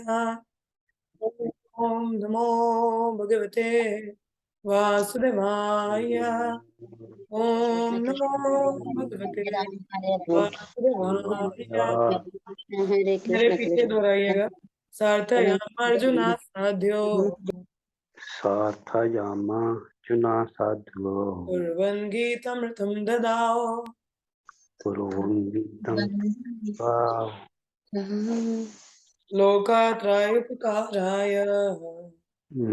ओम नमो भगवते वासुदेवाय। ओम नमो भगवते वासुदेवाय। हरे मेरे कृष्ण पीछे दोहराइएगा। सार्थयाम अर्जुना साध्यो सार्थयामार्जुना साधवो कुर्वन् गीतमृतं ददाओ। कुर्वन्तं लोकात्रयोपकाराय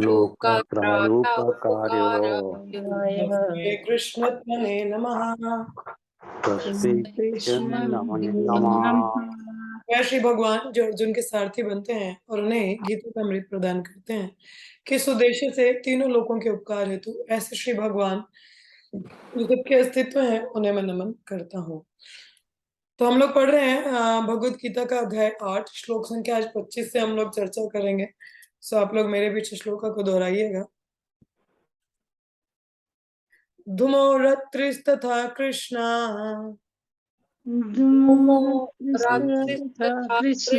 लोकत्रयोपकार्यो तस्मै कृष्णत्मने नमः। तस्मै कृष्ण नमः। वह श्री भगवान जो अर्जुन के सारथी बनते हैं और उन्हें गीता का अमृत प्रदान करते हैं, किस उद्देश्य से? तीनों लोकों के उपकार हेतु। ऐसे श्री भगवान जो सबके अस्तित्व है उन्हें मैं नमन करता हूँ। तो हम लोग पढ़ रहे हैं भगवत गीता का अध्याय 8, श्लोक संख्या आज 25 से हम लोग चर्चा करेंगे। सो आप लोग मेरे पीछे श्लोका को दोहराइएगा। धूमोरत्रिस्तथा कृष्णा कृष्ण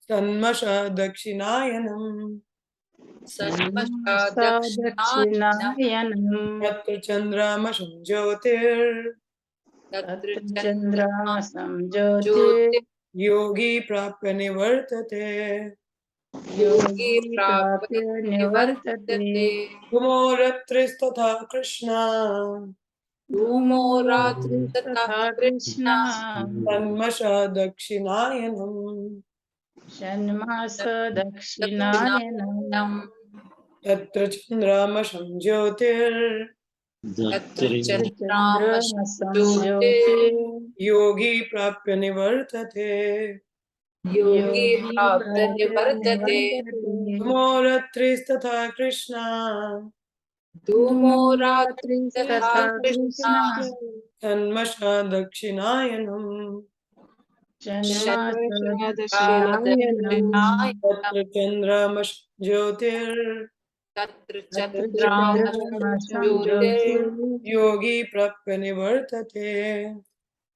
सन्मष दक्षिणायनम् दक्षिणायनम् तत्र चन्द्रामशं ज्योतिर् तत्र चन्द्रामसं ज्योतिर् योगी प्राप्य निवर्तते। योगी प्राप्य निवर्तते। धूमोरत्रिस्तथा कृष्णा धूमोरात्रिस्तथा कृष्ण सन्मष दक्षिणायनम् षण्मास दक्षिणायनम् तत्र चन्द्रामशं ज्योतिर् चन्द्रमसं ज्योतिर् योगी प्राप्य निवर्तते। योगी प्राप्य निवर्तते। धूमोरत्रिस्तथा कृष्णा धूमोरात्रिस्तथा कृष्ण सन्मष दक्षिणायनम् षण्मास दक्षिणायनम् तत्र चन्द्रामश ज्योतिर् तत्र चन्द्रमसं ज्योतिर् योगी प्राप्य निवर्तते।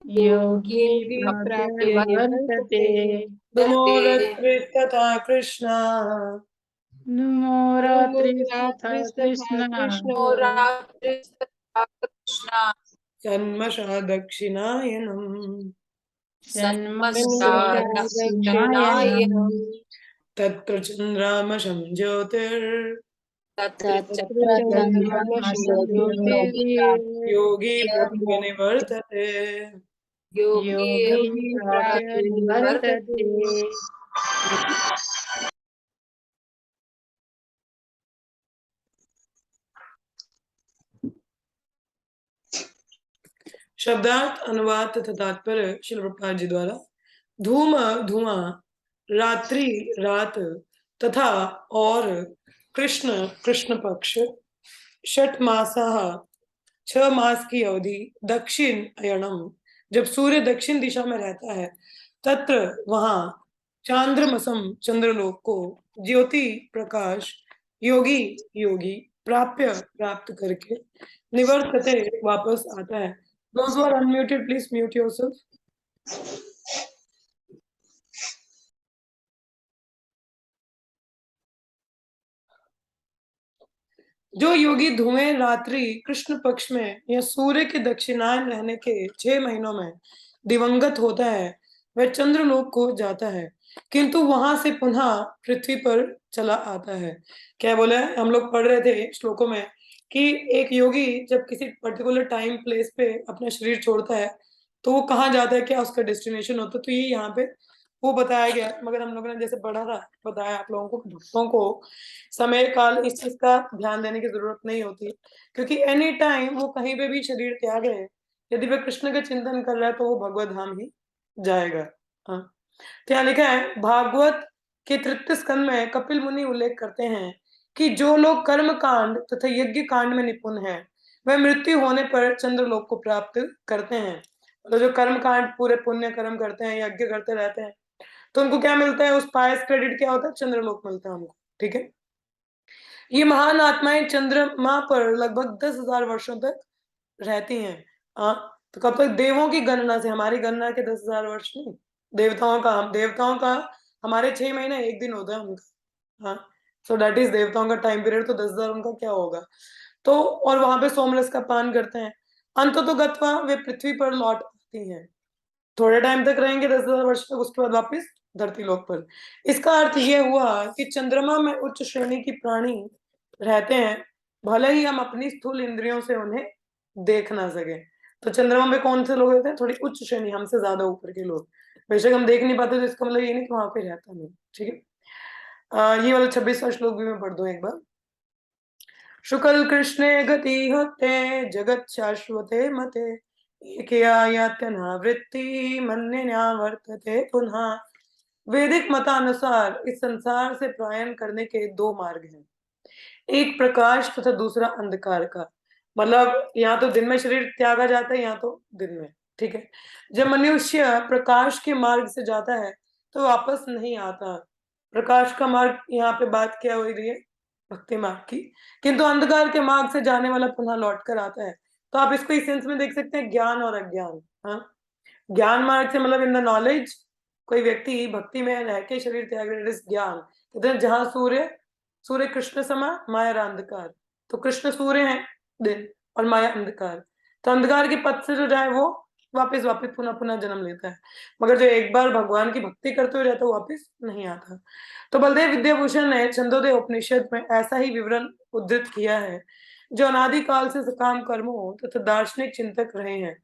योगी प्राप्य निवर्तते। धूमोरत्रिस्तथा कृष्णा धूमोरात्रिस्तथा कृष्ण सन्मष दक्षिणायनम् षण्मास दक्षिणायनम् तत्र चन्द्रामशं ज्योतिर् तत्र चन्द्रमसं ज्योतिर् योगी प्राप्य निवर्तते। योगी प्राप्य निवर्तते। शब्दार्थ अनुवाद तथा तात्पर्य श्रील प्रभुपाद जी द्वारा। धूम धुआं, रात्रि रात, तथा और कृष्ण कृष्ण पक्ष, षट मासाः 6 मास की अवधि, दक्षिण अयनम जब सूर्य दक्षिण दिशा में रहता है, तत्र वहां चांद्रमसम चंद्रलोक को, ज्योति प्रकाश, योगी योगी प्राप्य प्राप्त करके, निवर्तते वापस आता है। Those who are unmuted, please mute yourself. जो योगी धुएं रात्रि कृष्ण पक्ष में या सूर्य के दक्षिणायन रहने के 6 महीनों में दिवंगत होता है, वह चंद्रलोक को जाता है, किंतु वहां से पुनः पृथ्वी पर चला आता है। क्या बोला है? हम लोग पढ़ रहे थे श्लोकों में कि एक योगी जब किसी पर्टिकुलर टाइम प्लेस पे अपना शरीर छोड़ता है तो वो कहाँ जाता है, क्या उसका डेस्टिनेशन होता है, तो ये यहाँ पे वो बताया गया। मगर हम लोगों ने जैसे पढ़ा था, बताया आप लोगों को, भक्तों को समय काल इस चीज का ध्यान देने की जरूरत नहीं होती, क्योंकि एनी टाइम वो कहीं पे भी शरीर त्याग रहे, यदि वह कृष्ण का चिंतन कर रहा है तो वो भगवत धाम ही जाएगा। हाँ, क्या लिखा है भागवत के 33 स्कंद में कपिल मुनि उल्लेख करते हैं कि जो लोग कर्म कांड तथा यज्ञ कांड में निपुण हैं, वह मृत्यु होने पर चंद्रलोक को प्राप्त करते हैं। तो जो कर्म कांड पूरे पुण्य कर्म करते हैं, यज्ञ करते रहते हैं, तो उनको क्या मिलता है? उस पायस क्रेडिट क्या होता है? चंद्रलोक मिलता है हमको। ठीक है, ये महान आत्माएं चंद्रमा पर लगभग 10,000 वर्षों तक रहती हैं। हाँ, तो कब तक? देवों की गणना से, हमारी गणना के 10,000 वर्ष नहीं, देवताओं का हमारे 6 महीने 1 दिन होता है उनका। हाँ, सो दैट इज देवताओं का टाइम पीरियड, तो 10,000 उनका क्या होगा। तो और वहां पे सोमरस का पान करते हैं। अंत तो गत्वा वे पृथ्वी पर लौट आती हैं, थोड़े टाइम तक रहेंगे 10,000 वर्ष तक, उसके बाद वापस धरती लोक पर। इसका अर्थ यह हुआ कि चंद्रमा में उच्च श्रेणी की प्राणी रहते हैं, भले ही हम अपनी स्थूल इंद्रियों से उन्हें देख ना सके। तो चंद्रमा में कौन से लोग रहते हैं, थोड़ी उच्च श्रेणी, हमसे ज्यादा ऊपर के लोग। बेशक हम देख नहीं पाते, तो इसका मतलब ये नहीं कि वहां पे रहता नहीं। ठीक है, ये वाला 26वां श्लोक भी मैं पढ़ दूं एक बार। शुक्ल कृष्णे गति हते जगत शाश्वते मते वृत्ति मन्यन्या वर्तते पुनः। वैदिक मतानुसार इस संसार से पलायन करने के 2 मार्ग हैं, एक प्रकाश तथा दूसरा अंधकार का। मतलब या तो दिन में शरीर त्यागा जाता है या तो दिन में। ठीक है, जब मनुष्य प्रकाश के मार्ग से जाता है तो वापस नहीं आता। प्रकाश का मार्ग यहाँ पे बात क्या हो रही है, भक्ति मार्ग की। किंतु अंधकार के मार्ग से जाने वाला पुनः लौट कर आता है। तो आप इसको इस सेंस में देख सकते हैं, ज्ञान और अज्ञान। हाँ, ज्ञान मार्ग से मतलब इन द नॉलेज, कोई व्यक्ति भक्ति में रह के शरीर त्याग रहे, इट इज ज्ञान। कहते हैं जहां सूर्य सूर्य कृष्ण समा माया अंधकार, तो कृष्ण सूर्य है दिन और माया अंधकार। तो अंधकार के पथ से जो जाए वो वापस वापस पुनः पुनः जन्म लेता है, मगर जो एक बार भगवान की भक्ति करते हुए रहता है वो वापस नहीं आता। तो बलदेव विद्याभूषण ने छंदोदय उपनिषद में ऐसा ही विवरण उद्धृत किया है। जो अनादि काल से सकाम कर्मों तथा दार्शनिक चिंतक रहे हैं,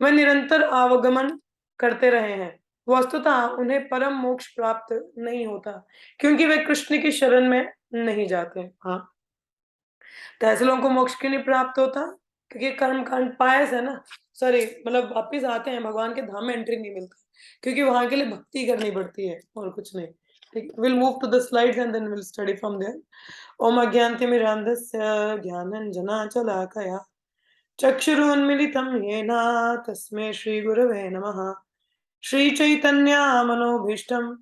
वह निरंतर आवागमन करते रहे हैं, वस्तुतः उन्हें परम मोक्ष प्राप्त नहीं होता, क्योंकि वे कृष्ण की शरण में नहीं जाते। हाँ, तो ऐसे लोगों को मोक्ष क्यों नहीं प्राप्त होता, क्योंकि कर्म कांड पायस है ना। सॉरी, मतलब वापिस आते हैं, भगवान के धाम में एंट्री नहीं मिलती, क्योंकि वहां के लिए भक्ति करनी पड़ती है और कुछ नहीं। ठीक, will move to the slides and then will study from there. ओम अज्ञानतिमिरान्धस्य ज्ञानाञ्जनाशलाकया चक्षुरुन्मीलितं येन तस्मै श्रीगुरवे नमः। श्रीचैतन्यमनोभीष्टं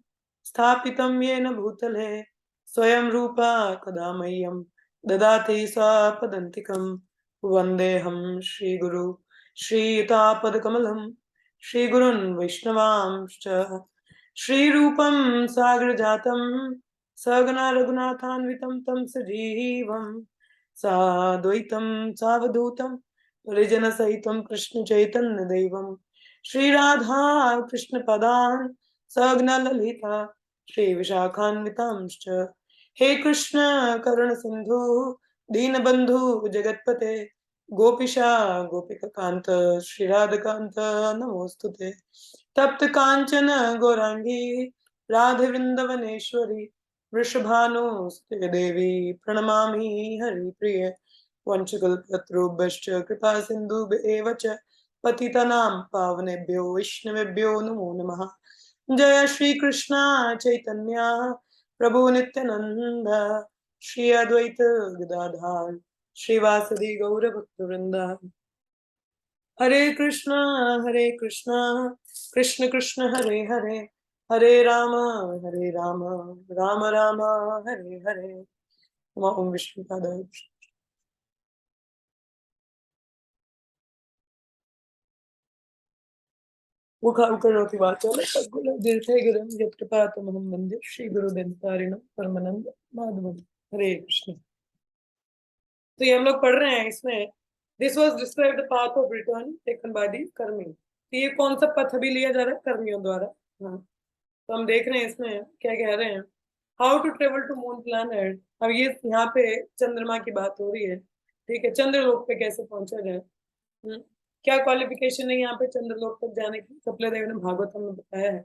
स्थापितं येन भूतले स्वयं रूपा कदा मह्यं ददाति स्वपदान्तिकं। वन्देऽहं श्रीगुरु श्रीयुतापदकमलं श्रीगुरुन् वैष्णवांश्च। श्रीरूपं सागरजातं सगना रघुनाथान्वितं तं सजीवं साद्वैतं सावधूतं परिजनसहितं कृष्णचैतन्यदेवं श्रीराधा कृष्ण पदान् सगना ललिता श्रीविशाखान्वितांश्च। हे कृष्ण करुण सिंधु दीनबंधु जगतपते गोपिशा गोपिकांत श्रीराधकांत नमोस्तुते। तप्त कांचन गौरांगी राधे वृंदवनेश्वरी वृषभानुसुते देवी प्रणमामि हरिप्रिये। वंशकल्पतरुभ्यश्च कृपा सिन्धुभ्येव च पतितानां पावनेभ्यो वैष्णवेभ्यो नमो नमः। जय श्री कृष्ण चैतन्य प्रभु नित्यानंद श्री अद्वैत गदाधर श्रीवासदि गौर भक्तवृंद। हरे कृष्ण कृष्ण कृष्ण हरे हरे, हरे राम राम राम हरे हरे। ओम विष्णु पादाय। मुखाकरोति वाचालं सद्गुणोदीर्घैर्गिरं यत्कृपातमहं वन्दे श्रीगुरुदन्तारिणं परमानंद माधवं। हरे कृष्ण। तो ये हम लोग पढ़ रहे हैं इसमें, this was describe the path of return taken by the कर्मी। तो ये कौन सा पथ अभी लिया जा रहा है, कर्मियों द्वारा। हाँ, तो हम देख रहे हैं इसमें क्या कह रहे हैं, how to travel to moon planet. अब ये यहाँ पे चंद्रमा की बात हो रही है। ठीक है, चंद्रलोक पे कैसे पहुंचा जाए। क्या क्वालिफिकेशन है यहाँ पे चंद्रलोक तक जाने की। कपिल देव ने भागवतम में बताया है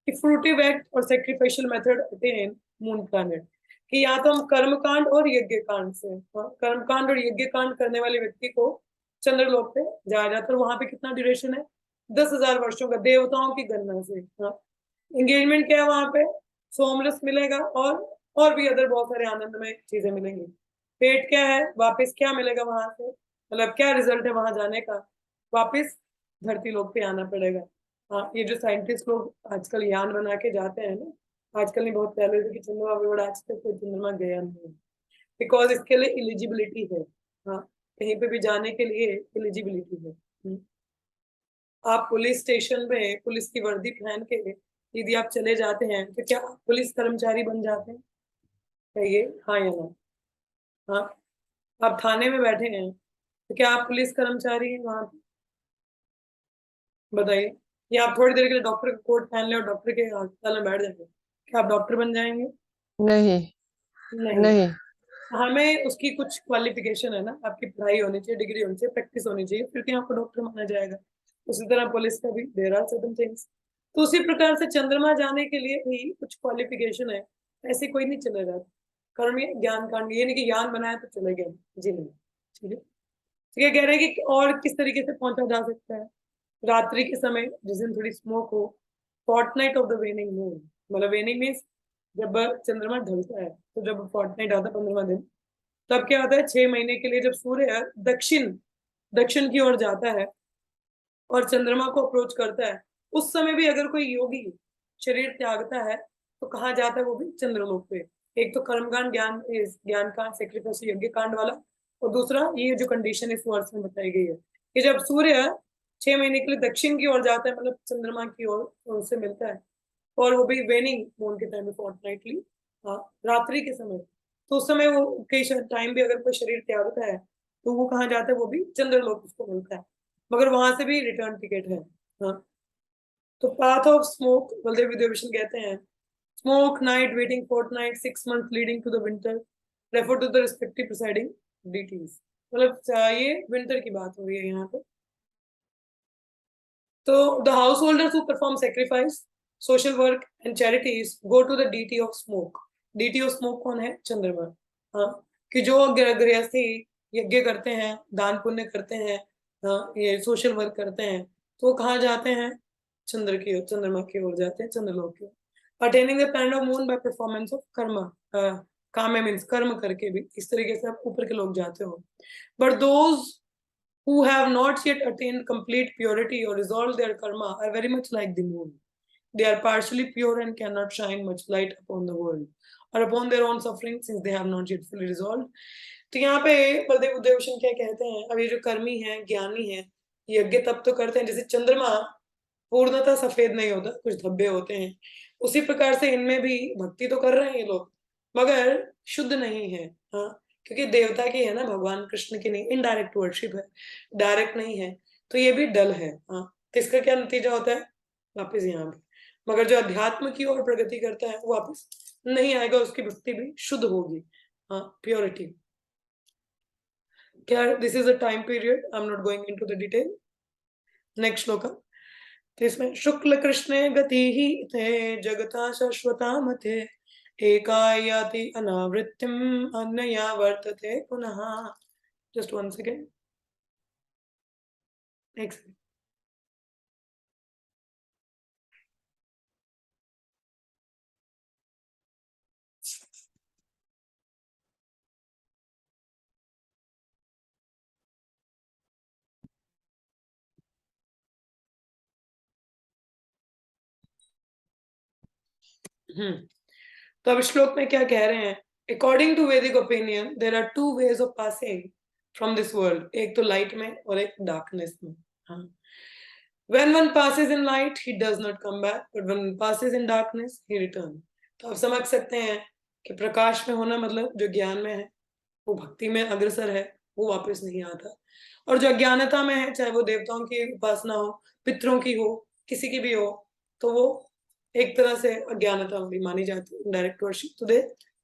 कि फ्रूटिव एक्ट और sacrificial method attain moon planet, कि या तो हम कर्म कांड और यज्ञ कांड से, कर्म कांड और यज्ञ कांड करने वाले व्यक्ति को चंद्रलोक पे जाया जाता है। वहां पे कितना ड्यूरेशन है, 10,000 वर्षों का, देवताओं की गणना से। एंगेजमेंट क्या है वहां पे, सोमरस मिलेगा और भी अदर बहुत सारे आनंदमय चीजें मिलेंगी। पेट क्या है, वापस क्या मिलेगा वहां से, मतलब क्या रिजल्ट है वहां जाने का, वापस धरती लोक पे आना पड़ेगा। हाँ, ये जो साइंटिस्ट लोग आजकल यान बना के जाते हैं ना, आजकल नहीं बहुत पहले से, कि चंद्रमा पे बड़ा, आज तक कोई चंद्रमा गया नहीं, बिकॉज इसके लिए एलिजिबिलिटी है। हाँ, कहीं पे भी जाने के लिए एलिजिबिलिटी है। आप पुलिस स्टेशन में पुलिस की वर्दी पहन के यदि आप चले जाते हैं तो क्या आप पुलिस कर्मचारी बन जाते हैं? कहिए हाँ या ना। हाँ, आप थाने में बैठे हैं तो क्या आप पुलिस कर्मचारी हैं वहां पे? बताइए। या आप थोड़ी देर के लिए डॉक्टर का कोट पहन ले और डॉक्टर के अस्पताल में बैठ जाएंगे, क्या आप डॉक्टर बन जाएंगे? नहीं नहीं। नहीं हमें उसकी कुछ क्वालिफिकेशन है ना, आपकी पढ़ाई होनी चाहिए, डिग्री होनी चाहिए, प्रैक्टिस होनी चाहिए, फिर क्या आपको डॉक्टर माना जाएगा। उसी तरह पुलिस का भी देयर आर सर्टेन थिंग्स। तो उसी प्रकार से चंद्रमा जाने के लिए भी कुछ क्वालिफिकेशन है, ऐसे कोई नहीं चले जाता। कर्म ज्ञान कांड, ये नहीं कि ज्ञान बनाया तो चले गए, जी नहीं। ठीक है, तो ये कह रहे हैं कि और किस तरीके से पहुंचा जा सकता है। रात्रि के समय जिस दिन थोड़ी स्मोक हो, fortnight of the waning moon, मतलब वेनिंग मीन्स जब चंद्रमा ढलता है, तो जब फोर्टनाइट आता है 15वां दिन, तब क्या होता है 6 महीने के लिए जब सूर्य दक्षिण दक्षिण की ओर जाता है और चंद्रमा को अप्रोच करता है, उस समय भी अगर कोई योगी शरीर त्यागता है तो कहाँ जाता है, वो भी चंद्रलोक पे। एक तो कर्मकांड, ज्ञान कांड, सेक्रिफाइस, यज्ञ कांड वाला, और दूसरा ये जो कंडीशन इस वर्ष में बताई गई है कि जब सूर्य 6 महीने के लिए दक्षिण की ओर जाता है, मतलब चंद्रमा की ओर, उनसे मिलता है, और वो भी वेनिंग मून के टाइम में, फोर्टनाइटली, रात्रि के समय, तो उस समय वो कई टाइम भी अगर कोई शरीर त्यागता है तो वो कहाँ जाता है, वो भी चंद्रलोक उसको मिलता है, मगर वहां से भी रिटर्न टिकट है। हाँ, तो path of smoke, Baladeva Vidyabhushana कहते हैं, smoke night waiting fortnight 6 months leading to the winter, refer to the respective presiding deities. मतलब ये विंटर की बात हो रही है यहाँ पे। तो the house holders who perform sacrifice, social work and charities go to the deity of smoke. Deity of smoke कौन है? चंद्रमा। हाँ, कि जो गृहस्थी यज्ञ करते हैं, दान पुण्य करते हैं, हाँ, ये सोशल वर्क करते हैं, तो वो कहाँ जाते हैं? चंद्र की ओर, चंद्रमा की ओर जाते हैं, चंद्रलोक की ओर। Attaining the planet of moon by performance of karma, kamya means कर्म करके भी इस तरीके से आप ऊपर के लोग जाते हो। But those who have not yet attained complete purity or resolved their karma are very much like the moon. They are partially pure and cannot shine much light upon the world or upon their own suffering since they have not yet fully resolved. तो यहाँ पे बलदेव उदयभूषण क्या कहते हैं, अब ये जो कर्मी है, ज्ञानी है, यज्ञ तब तो करते हैं, जैसे चंद्रमा पूर्णतः सफेद नहीं होता, कुछ धब्बे होते हैं, उसी प्रकार से इनमें भी भक्ति तो कर रहे हैं ये लोग, मगर शुद्ध नहीं है। हाँ, क्योंकि देवता की है ना, भगवान कृष्ण की नहीं, इनडायरेक्ट वर्शिप है, डायरेक्ट नहीं है, तो ये भी डल है। हाँ, तो इसका क्या नतीजा होता है? वापिस यहाँ पे, मगर जो अध्यात्म की ओर प्रगति करता है वो वापिस नहीं आएगा, उसकी भक्ति भी शुद्ध होगी। हाँ, प्योरिटी। क्या this is a time period, I am not going into the detail. Next श्लोक, तो इसमें शुक्ल कृष्णे गति ही थे जगता शाश्वता मथे, एका याति अनावृत्तिम अन्यया वर्तते पुनः। जस्ट वन सेकेंड, एक सेकेंड। तो अब श्लोक में क्या कह रहे हैं? According to Vedic opinion there are two ways of passing from this world, एक तो लाइट में और एक डार्कनेस में। हाँ, when one passes in light he does not come back, but when one passes in darkness he return। तो आप समझ सकते हैं कि प्रकाश में होना मतलब जो ज्ञान में है, वो भक्ति में अग्रसर है, वो वापस नहीं आता, और जो अज्ञानता में है, चाहे वो देवताओं की उपासना हो, पितरों की हो, किसी की भी हो, तो वो एक तरह से अज्ञानता भी मानी जाती है, डायरेक्ट वर्शिप, तो दे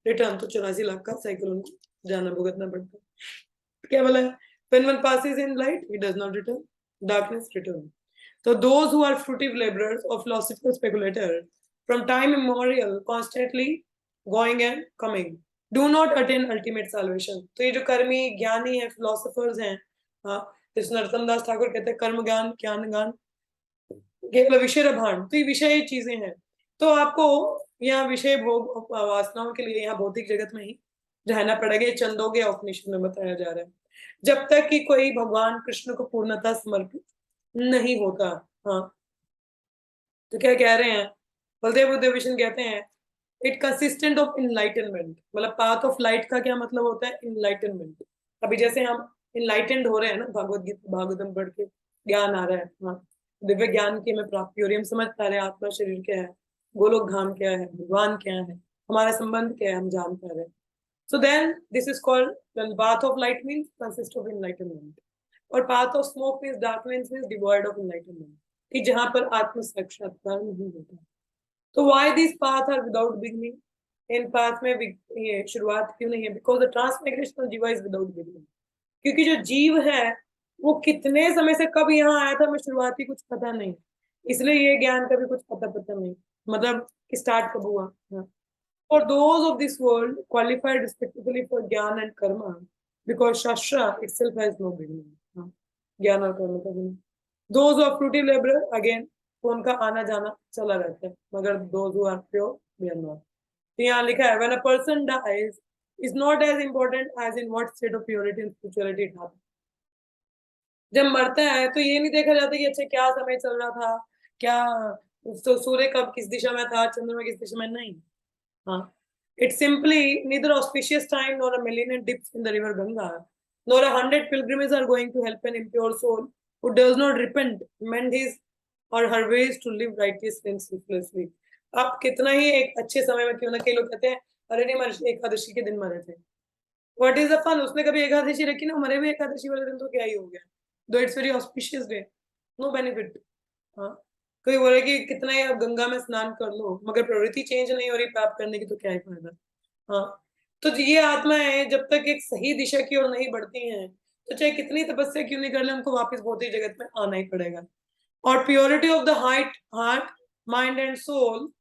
रिटर्न। तो 84 लाख का साइकिल उनको जाना भुगतना पड़ता है। क्या बोला है? when one passes in light he does not return, darkness return। so those who are fruitive laborers or philosophical speculators from time immemorial constantly going and coming do not attain ultimate salvation। तो ये जो कर्मी ज्ञानी है, philosophers हैं, हाँ, इस नरोत्तम दास ठाकुर कहते हैं कर्म ज्ञान ज्ञान ज्ञान केवल विषय भान, तो ये विषय चीजें हैं, तो आपको यहाँ विषय भोग वासनाओं के लिए यहाँ भौतिक जगत में ही रहना पड़ेगा। छंदोग्य उपनिषद में बताया जा रहा है, जब तक कि कोई भगवान कृष्ण को पूर्णतः समर्पित नहीं होता। हाँ, तो क्या कह रहे हैं बलदेव उदयभूषण कहते हैं, इट कंसिस्टेंट ऑफ इनलाइटनमेंट, मतलब पाथ ऑफ लाइट का क्या मतलब होता है? इनलाइटनमेंट। अभी जैसे हम इनलाइटेंड हो रहे हैं ना, भगवत गीता भागवतम पढ़ के ज्ञान आ रहा है, हाँ, दिव्य ज्ञान की हमें प्राप्ति हो रही है, हम समझ पा रहे हैं आत्मा शरीर क्या है, गोलोक धाम क्या है, भगवान क्या है, हमारा संबंध क्या है, हम जान पा रहे हैं. So then this is called, the path of light means consist of enlightenment, और path of smoke means darkness, means devoid of enlightenment, कि जहां पर आत्म साक्षात्कार नहीं होता. तो why these paths are without beginning? In path में ये शुरुआत क्यों नहीं है? Because the transmigrational jiva is without beginning. क्योंकि जो जीव है वो कितने समय से कब यहाँ आया था, हमें शुरुआती कुछ पता नहीं, इसलिए ये ज्ञान का भी कुछ पता नहीं, मतलब स्टार्ट कब हुआ. For those of this world qualified respectively for jnana and karma, because shastra itself has no beginning. ज्ञान और कर्म का beginning. Those who are fruity laborer, again उनका आना जाना चला रहता है, मगर those who are pure, they are not. तो यहाँ लिखा है, when a person dies, is not as important as in what state of purity and spirituality it happened. जब मरता है तो ये नहीं देखा जाता कि अच्छा क्या समय चल रहा था, क्या तो सूर्य कब किस दिशा में था, चंद्रमा किस दिशा में, नहीं. हाँ, it's simply neither auspicious time nor a millennium dips in the river Ganga, nor 100 pilgrims are going to help an impure soul who does not repent, mend his or her ways to live righteously and selflessly. आप कितना ही एक अच्छे समय में क्यों ना, कई लोग कहते हैं अरे नहीं मरे, एकादशी के दिन मरे थे. What is the fun? उसने कभी एकादशी रखी ना, मरे भी एकादशी वाले दिन तो क्या ही हो गया, though it's very auspicious day, no benefit. हाँ, कोई बोले कि कितना ही आप गंगा में स्नान कर लो, मगर प्रवृत्ति चेंज नहीं हो रही पाप करने की, तो क्या ही फायदा. हाँ, तो ये आत्माएं जब तक एक सही दिशा की ओर नहीं बढ़ती हैं, तो चाहे कितनी तपस्या क्यों नहीं कर ले, उनको वापस भौतिक जगत में आना ही पड़ेगा. और purity of the heart, mind and soul,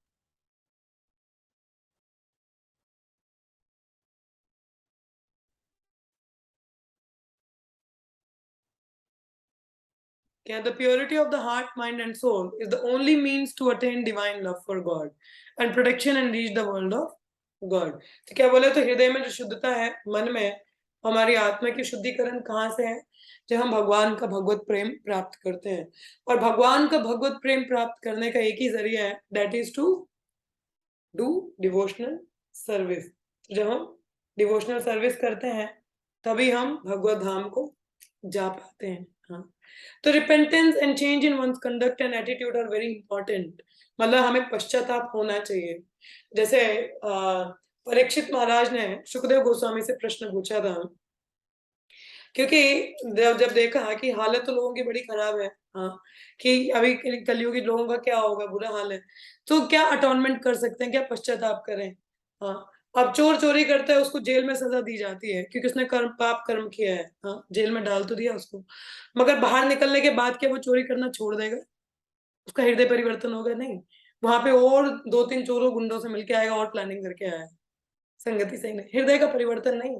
क्या, the purity of the heart, mind and soul is the only means to attain divine love for God and protection and reach the world of God. तो क्या बोले, तो हृदय में जो शुद्धता है, मन में, हमारी आत्मा की शुद्धिकरण कहाँ से है? जब हम भगवान का भगवत प्रेम प्राप्त करते हैं, और भगवान का भगवत प्रेम प्राप्त करने का एक ही जरिया है, that is to do devotional service. जब हम डिवोशनल सर्विस करते हैं तभी हम भगवत धाम को जा पाते हैं. हाँ, तो repentance and change in one's conduct and attitude are very important. मतलब हमें पश्चाताप होना चाहिए. जैसे परीक्षित महाराज ने सुखदेव गोस्वामी से प्रश्न पूछा था, क्योंकि जब देखा कि हालत तो लोगों की बड़ी खराब है, हाँ, कि अभी कलयुगी लोगों का क्या होगा, बुरा हाल है, तो क्या अटोनमेंट कर सकते हैं, क्या पश्चाताप करें. हाँ, अब चोर चोरी करता है, उसको जेल में सजा दी जाती है क्योंकि उसने पाप कर्म किया है. हाँ, जेल में डाल तो दिया उसको, मगर बाहर निकलने के बाद क्या वो चोरी करना छोड़ देगा? उसका हृदय परिवर्तन होगा? नहीं, वहां पे और 2-3 चोरों गुंडों से मिलके आएगा और प्लानिंग करके आया है. संगति सही नहीं, हृदय का परिवर्तन नहीं.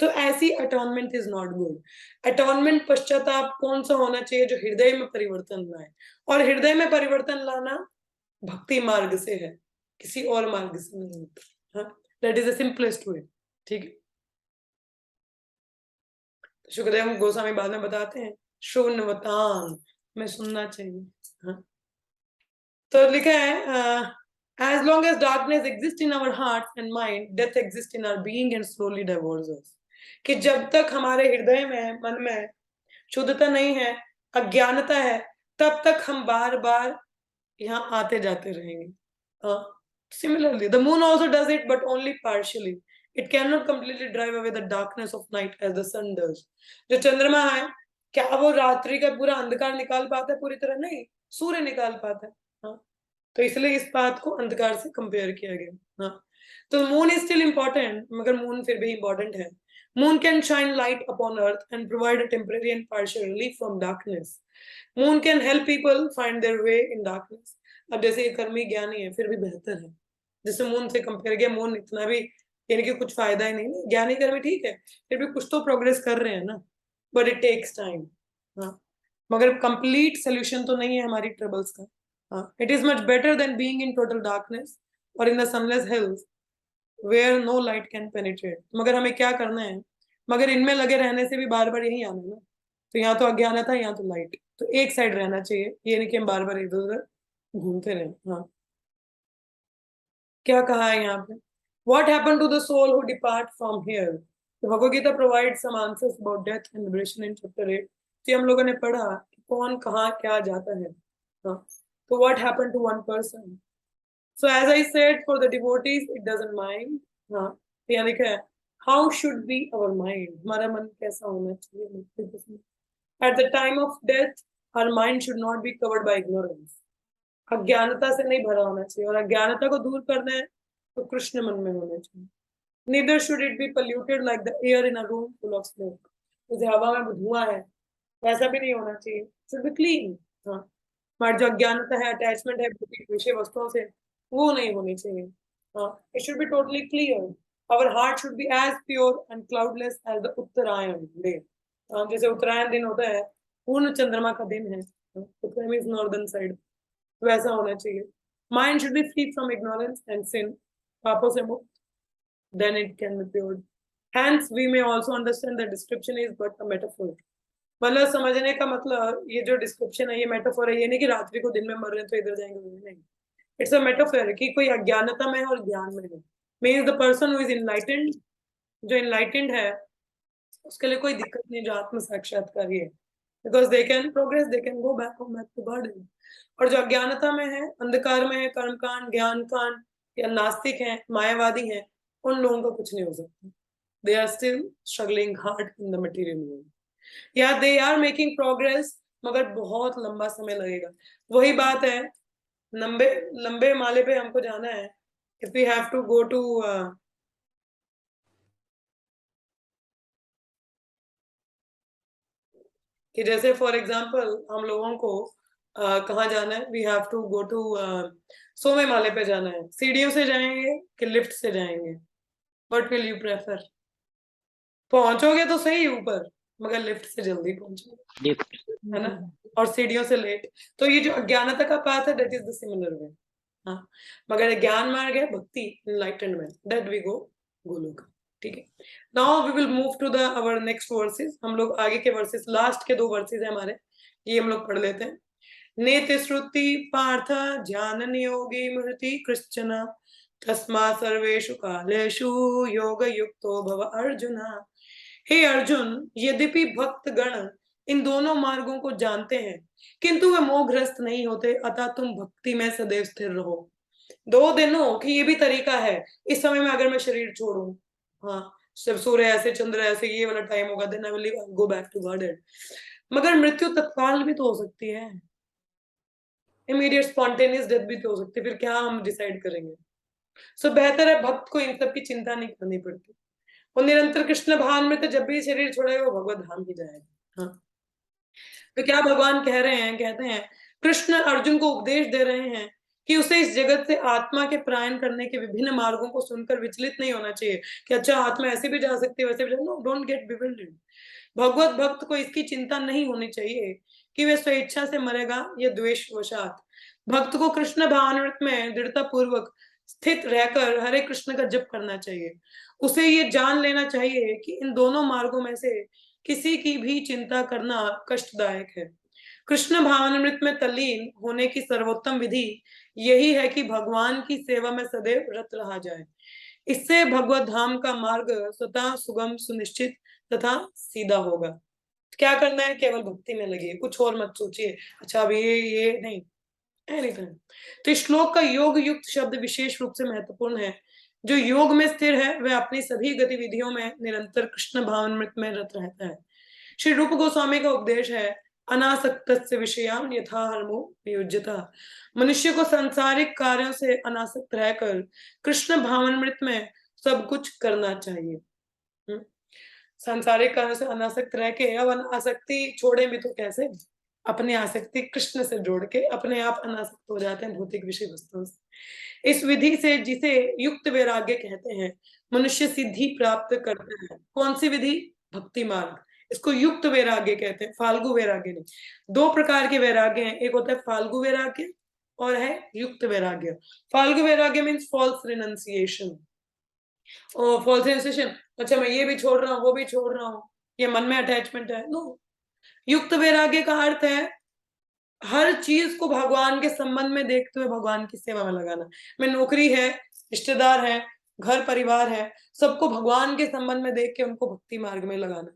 तो ऐसी atonement is not good. Atonement, पश्चाताप कौन सा होना चाहिए? जो हृदय में परिवर्तन लाए, और हृदय में परिवर्तन लाना भक्ति मार्ग से है, किसी और मार्ग से नहीं होता. हाँ, that is the simplest way. ठीक है, सुखदेव गोस्वामी बाद में बताते हैं, शून्यवतान में सुनना चाहिए. हाँ, तो लिखा है, as long as darkness exists in our heart and mind, death exists in our being and slowly devours us. कि जब तक हमारे हृदय में, मन में शुद्धता नहीं है, अज्ञानता है, तब तक हम बार बार यहाँ आते जाते रहेंगे. Similarly, the moon also does it, but only partially. It cannot completely drive away the darkness of night as the sun does. जो चंद्रमा है, क्या वो रात्रि का पूरा अंधकार निकाल पाता है? पूरी तरह नहीं, सूर्य निकाल पाता है. हाँ, तो इसलिए इस बात को अंधकार से कंपेयर किया गया. हाँ, तो मून इज स्टिल इम्पोर्टेंट, मगर मून फिर भी इम्पोर्टेंट है. Moon can shine light upon earth and provide a temporary and partial relief from darkness. Moon can help people find their way in darkness. अब जैसे ये कर्मी ज्ञानी है, फिर भी बेहतर है. जैसे मून से कंपेयर किया, मून इतना भी यानी कि कुछ फायदा ही नहीं. ज्ञानी कर्मी ठीक है, फिर भी कुछ तो प्रोग्रेस कर रहे हैं ना, बट इट टेक्स टाइम. हाँ, मगर कंप्लीट सोल्यूशन तो नहीं है हमारी ट्रबल्स का. हाँ, it is much better than being in total darkness और in the sunless hills where no light can penetrate. मगर हमें क्या करना है? मगर इनमें लगे रहने से भी बार बार यही आना ना, तो यहाँ तो अज्ञानता, यहाँ तो लाइट, तो एक साइड रहना चाहिए. ये नहीं कि हम बार बार इधर उधर घूमते रहे. हाँ, क्या कहा है यहाँ पे? What happened to the soul who depart from here? तो Bhagavad Gita provides some answers about death and liberation in chapter 8. तो हम लोगों ने पढ़ा कि कौन कहाँ क्या जाता है. हाँ, तो what happened to one person? So as I said, for the devotees, it doesn't mind. हाँ, यहाँ लिखा है, how should be our mind? हमारा मन कैसा होना चाहिए? At the time of death, our mind should not be covered by ignorance. अज्ञानता से नहीं भरा होना चाहिए, और अज्ञानता को दूर करना है तो कृष्ण मन में होना चाहिए. Neither should it be polluted like the air in a room full of smoke. जैसे हवा में धुआं है, वैसा भी नहीं होना चाहिए. Should be clean. हाँ, हमारी जो अज्ञानता है, अटैचमेंट है विषय वस्तुओं से, वो नहीं होनी चाहिए. हाँ, it should be totally clear. Our heart should be as pure and cloudless as the Uttarayan day. जैसे उत्तरायण दिन होता है, पूर्ण चंद्रमा का दिन है, उत्तरायण मीन्स नॉर्दर्न साइड, वैसा होना चाहिए. Mind should be free from ignorance and sin, पापों से मुक्त, then it can be pure. Hence, we may also understand that description is but a metaphor. मतलब समझने का मतलब, ये जो डिस्क्रिप्शन है ये मेटाफोर है. ये नहीं कि रात्रि को दिन में मर रहे हैं तो इधर जाएंगे, नहीं. इट्स अ मेटाफोर कि कोई अज्ञानता में है और ज्ञान में है. Means the person who is enlightened, जो इनलाइटेंड है उसके लिए कोई दिक्कत नहीं जो आत्म साक्षात्कारी है, because they can progress, they can go back to God. और जो अज्ञानता में है, अंधकार में है, कर्मकांड, ज्ञानकांड या नास्तिक है, मायावादी है, उन लोगों का कुछ नहीं हो सकता. They are still struggling hard in the material world. या दे आर मेकिंग प्रोग्रेस, मगर बहुत लंबा समय लगेगा. वही बात है, लंबे लंबे माले पे हमको जाना है. If we have to go to कि जैसे फॉर एग्जांपल हम लोगों को कहाँ जाना है, we have to go to 100वें माले पे जाना है. सीढ़ियों से जाएंगे कि लिफ्ट से जाएंगे? What will you prefer? पहुंचोगे तो सही ऊपर, मगर लिफ्ट से जल्दी पहुंचोगे, है ना, और सीढ़ियों से लेट. तो ये जो अज्ञानता का पाथ है, that is the similar way. हाँ, मगर ज्ञान मार्ग है भक्ति, enlightenment, that we go Goloka. ठीक है. Now we will move to the our next verses. हम लोग आगे के वर्सेस, लास्ट के 2 वर्सेस है हमारे, ये हम लोग पढ़ लेते हैं. नेति श्रुति पार्थ ज्ञान नियोगी महति कृष्ण तस्मा सर्वेषु कालेषु योग युक्तो भव अर्जुन. हे अर्जुन, यद्यपि भक्त गण इन दोनों मार्गों को जानते हैं, किंतु वे मोहग्रस्त नहीं होते, अतः तुम भक्ति में सदैव स्थिर रहो. 2 दिन हो कि ये भी तरीका है, इस समय में अगर मैं शरीर छोड़ूं, हाँ, जब सूर्य ऐसे चंद्र ऐसे ये वाला टाइम होगा, then I will go back to God. मगर मृत्यु तत्काल भी तो हो सकती है, इमीडिएट स्पॉन्टेनियस डेथ भी तो हो सकती है. फिर क्या हम डिसाइड करेंगे? सो बेहतर है भक्त को इन सब की चिंता नहीं करनी पड़ती. वो निरंतर कृष्ण भान में, तो जब भी शरीर छोड़ेगा वो भगवत धाम ही जाएगा. हाँ, तो क्या भगवान कह रहे हैं? कहते हैं कृष्ण अर्जुन को उपदेश दे रहे हैं कि उसे इस जगत से आत्मा के पलायन करने के विभिन्न मार्गों को सुनकर विचलित नहीं होना चाहिए कि अच्छा आत्मा ऐसे भी जा सकती है, वैसे भी. No, don't get bewildered. भगवत भक्त को इसकी चिंता नहीं होनी चाहिए कि वे स्वेच्छा से मरेगा या द्वेष वशात. भक्त को कृष्ण भावामृत में दृढ़ता पूर्वक स्थित रहकर हरे कृष्ण का जप करना चाहिए. उसे ये जान लेना चाहिए कि इन दोनों मार्गों में से किसी की भी चिंता करना कष्टदायक है. कृष्ण भावामृत में तल्लीन होने की सर्वोत्तम विधि यही है कि भगवान की सेवा में सदैव रत रहा जाए. इससे भगवत धाम का मार्ग स्वतः सुगम, सुनिश्चित तथा सीधा होगा. क्या करना है? केवल भक्ति में लगिए, कुछ और मत सोचिए. अच्छा अब ये नहीं, एनीथिंग. तो इस श्लोक का योग युक्त शब्द विशेष रूप से महत्वपूर्ण है. जो योग में स्थिर है वह अपनी सभी गतिविधियों में निरंतर कृष्ण भावामृत में रत रहता है. श्री रूप गोस्वामी का उपदेश है अनासक्तस्य विषयान यथा हर्मो वियुज्यता. मनुष्य को सांसारिक कार्यों से अनासक्त रहकर कृष्ण भावामृत में सब कुछ करना चाहिए. सांसारिक कार्यों से अनासक्त रह के, अब आसक्ति छोड़े भी तो कैसे? अपनी आसक्ति कृष्ण से जोड़ के अपने आप अनासक्त हो जाते हैं भौतिक विषय वस्तुओं से. इस विधि से, जिसे युक्त वैराग्य कहते हैं, मनुष्य सिद्धि प्राप्त करता है. कौन सी विधि? भक्ति मार्ग. इसको युक्त वैराग्य कहते हैं, फाल्गु वैराग्य नहीं. 2 प्रकार के वैराग्य हैं, एक होता है फाल्गु वैराग्य और है युक्त वैराग्य. फाल्गु वैराग्य means false renunciation. False renunciation, अच्छा मैं ये भी छोड़ रहा हूँ, वो भी छोड़ रहा हूँ, ये मन में अटैचमेंट है. नो, युक्त वैराग्य का अर्थ है हर चीज को भगवान के संबंध में देखते हुए भगवान की सेवा में लगाना. मैं नौकरी है, रिश्तेदार है, घर परिवार है, सबको भगवान के संबंध में देख के उनको भक्ति मार्ग में लगाना,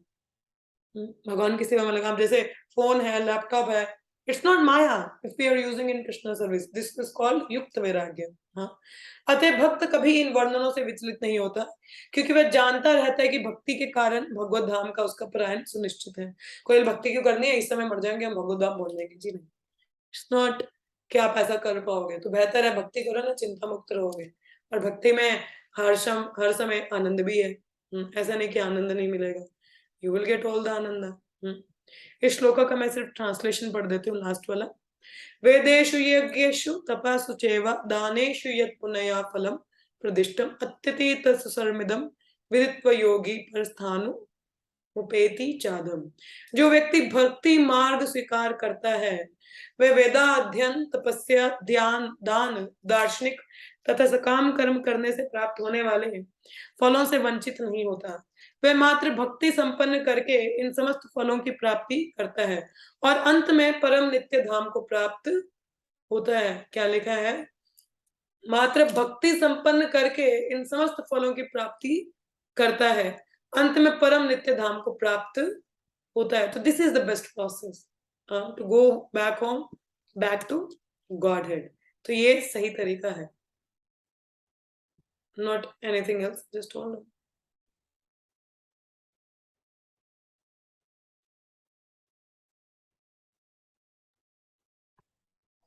भगवान की सेवा में लगाना. जैसे फोन है, लैपटॉप है, It's not Maya if we are using in Krishna service. This is called युक्त वैराग्य. हाँ, अतः भक्त कभी इन वर्णनों से विचलित नहीं होता, क्योंकि वह जानता रहता है कि भक्ति के कारण भगवत धाम का उसका प्रयाण सुनिश्चित है. कोई भक्ति क्यों करनी है, इस समय मर जाएंगे हम भगवत धाम पहुंच जाएंगे, जी नहीं. इट्स नॉट कि आप ऐसा कर पाओगे, तो बेहतर है भक्ति करो ना, चिंता मुक्त रहोगे. और भक्ति में हर समय आनंद भी है. ऐसा नहीं कि आनंद नहीं मिलेगा. You will get all the anand. इस श्लोक का मैं सिर्फ ट्रांसलेशन पढ़ देती हूँ, लास्ट वाला. वेदेषु यज्ञेषु तपसु चैव दानेषु यत् पुण्या फलम प्रदिष्टम अत्यतीत सुसर्मिदम विदित्वा योगी परस्थानु उपेति चादम. जो व्यक्ति भक्ति मार्ग स्वीकार करता है वह वेदा अध्ययन, तपस्या, ध्यान, दान, दार्शनिक तथा सकाम कर्म करने से प्राप्त होने वाले फलों से वंचित नहीं होता. वह मात्र भक्ति संपन्न करके इन समस्त फलों की प्राप्ति करता है और अंत में परम नित्य धाम को प्राप्त होता है. क्या लिखा है? मात्र भक्ति संपन्न करके इन समस्त फलों की प्राप्ति करता है, अंत में परम नित्य धाम को प्राप्त होता है. तो this is the best process to go back home, back to Godhead. तो ये सही तरीका है, not anything else. Just hold.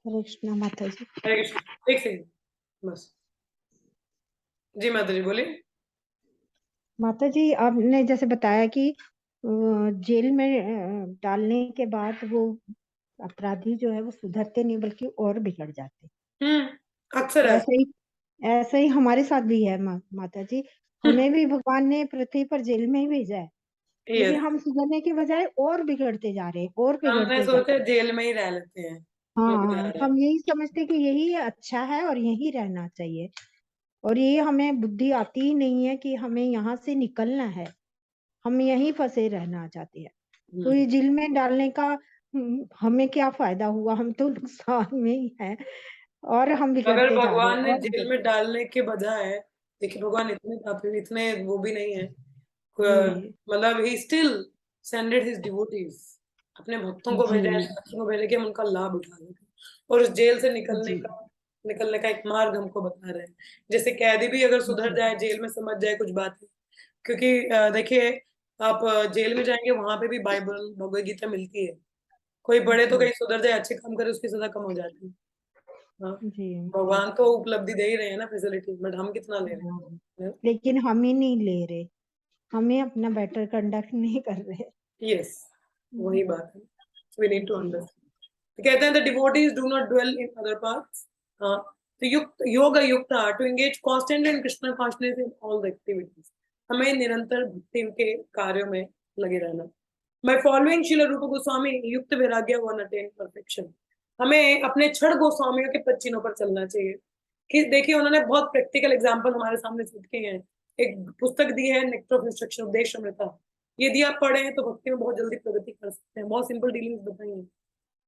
Hare Krishna माता जी. हरे कृष्ण. एक सेकंड बस. जी माता जी बोलिए. माता जी, आपने जैसे बताया कि जेल में डालने के बाद वो अपराधी जो है वो सुधरते नहीं बल्कि और बिगड़ जाते. अक्सर है. ऐसा ही हमारे साथ भी है माता जी. हमें भी भगवान ने पृथ्वी पर जेल में ही भेजा है, लेकिन हम सुधरने के बजाय और बिगड़ते जा रहे हैं, और हमने बिगड़ते जा सोचा रहे हैं. जेल में ही रह लेते हैं. हाँ, हम यही समझते कि यही अच्छा है और यही रहना चाहिए, और ये हमें बुद्धि आती ही नहीं है कि हमें यहाँ से निकलना है. हम यहीं फंसे रहना चाहते हैं. तो ये जेल में डालने का हमें क्या फायदा हुआ? हम तो नुकसान में ही है और हम अगर बिगड़ते जा रहे भगवान ने हैं. जेल में डालने के बजाय, देखिए भगवान इतने पापी, इतने वो भी नहीं है, जी मतलब ही स्टिल सेंडेड हिज डिवोटीज, अपने भक्तों को भेजा है, भक्तों को भेजे कि हम उनका लाभ उठा लें और उस जेल से निकलने का एक मार्ग हमको बता रहे हैं. जैसे कैदी भी अगर सुधर जाए, जेल में समझ जाए कुछ बातें, क्योंकि देखिए आप जेल में जाएंगे वहां पे भी बाइबल भगवद गीता मिलती है. कोई बड़े तो कहीं सुधर जाए, अच्छे काम करे, उसकी सजा कम हो जाती है. हाँ, भगवान तो उपलब्धि दे ही रहे हैं ना, फैसिलिटी, बट हम कितना ले रहे हैं. लेकिन हम ही नहीं ले रहे, हमें अपना बेटर कंडक्ट नहीं कर रहे. यस, वही बात है. We need to understand. कहते हैं the devotees do not dwell in other parts. तो युक्त योग युक्त to engage constantly in Krishna consciousness in all the activities. हमें निरंतर भक्ति के कार्यों में लगे रहना. By following Srila Rupa Goswami, युक्त वैराग्य वन अटेन परफेक्शन. हमें अपने छड़ गोस्वामियों के पच्चीनों पर चलना चाहिए. कि देखिए उन्होंने बहुत प्रैक्टिकल एग्जांपल हमारे सामने सेट किए हैं. एक पुस्तक दी है नेक्टर ऑफ इंस्ट्रक्शन, उपदेश अमृता. यदि आप पढ़े हैं तो भक्ति में बहुत जल्दी प्रगति कर सकते हैं. बहुत सिंपल डीलिंग्स बताई हैं.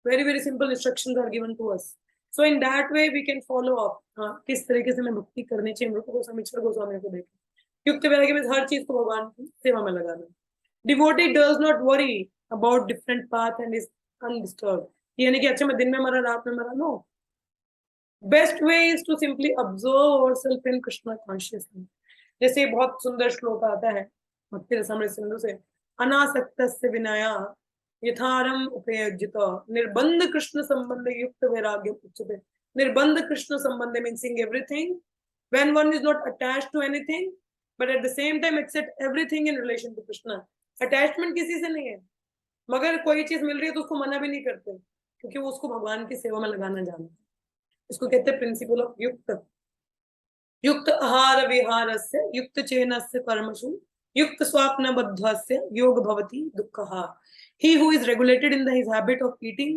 Very very simple instructions are given to us. So in that way we can follow up. किस तरीके से हमें भक्ति करनी चाहिए, रूप गोस्वामी छड़ गोस्वामी को देखें. युक्त वैराग्य में हर चीज को भगवान की सेवा में लगाना. Devotee does not worry about different path and is undisturbed. यानी कि अच्छा मैं दिन में मरा, रात में मरा. No. Best way is to simply observe ourselves in Krishna consciousness. जैसे बहुत सुंदर श्लोक आता है भक्ति रसामृत सिंधु से. अनासक्तस्य विनया यथारम उपयुज्यत निर्बंध कृष्ण संबंध युक्त वैराग्य उच्यते. निर्बंध कृष्ण संबंध means seeing everything when one is not attached to anything, but at the same time accept everything in relation to Krishna. Attachment किसी से नहीं है, मगर कोई चीज मिल रही है तो उसको मना भी नहीं करते, क्योंकि वो उसको भगवान की सेवा में लगाना जानते हैं. इसको कहते हैं प्रिंसिपल ऑफ युक्त. युक्त आहार विहारस्य युक्त चेनस्य कर्मसु युक्त स्वप्न बद्धस्य योग भवति दुःखः. He who is regulated in his habit of eating,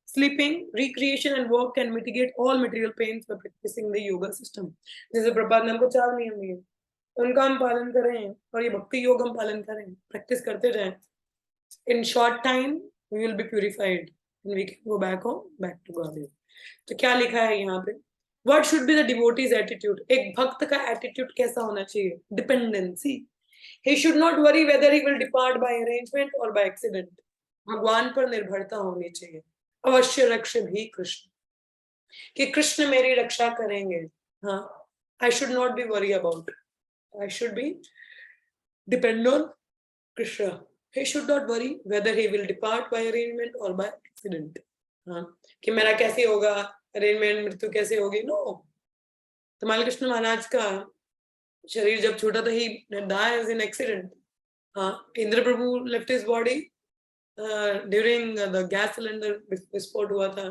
sleeping, recreation and work can mitigate all material pains by practicing the yoga system. जैसे प्रभुपाद ने हमको 4 नियम दिए, उनका हम पालन करें और ये भक्ति योग हम पालन करें, प्रैक्टिस करते रहें. In short time we will be purified and we can go back home, back to God. तो क्या लिखा है यहाँ पे? What should be the devotees attitude. एक भक्त का एटीट्यूड कैसा होना चाहिए? Dependency. He should not worry whether he will depart by arrangement or by accident. भगवान पर निर्भरता होनी चाहिए. अवश्य रक्ष भी कृष्ण, कि कृष्ण मेरी रक्षा करेंगे। हाँ, I should not be worry about, I should be depend on Krishna. He should not worry whether he will depart by arrangement or by accident. हाँ, कि मेरा कैसे होगा, अरेंजमेंट, मृत्यु कैसे होगी, नो। तो माल कृष्ण महाराज का शरीर जब छूटा था, he died in accident. हाँ, इंद्र प्रभु left his body during the gas cylinder विस्फोट हुआ था।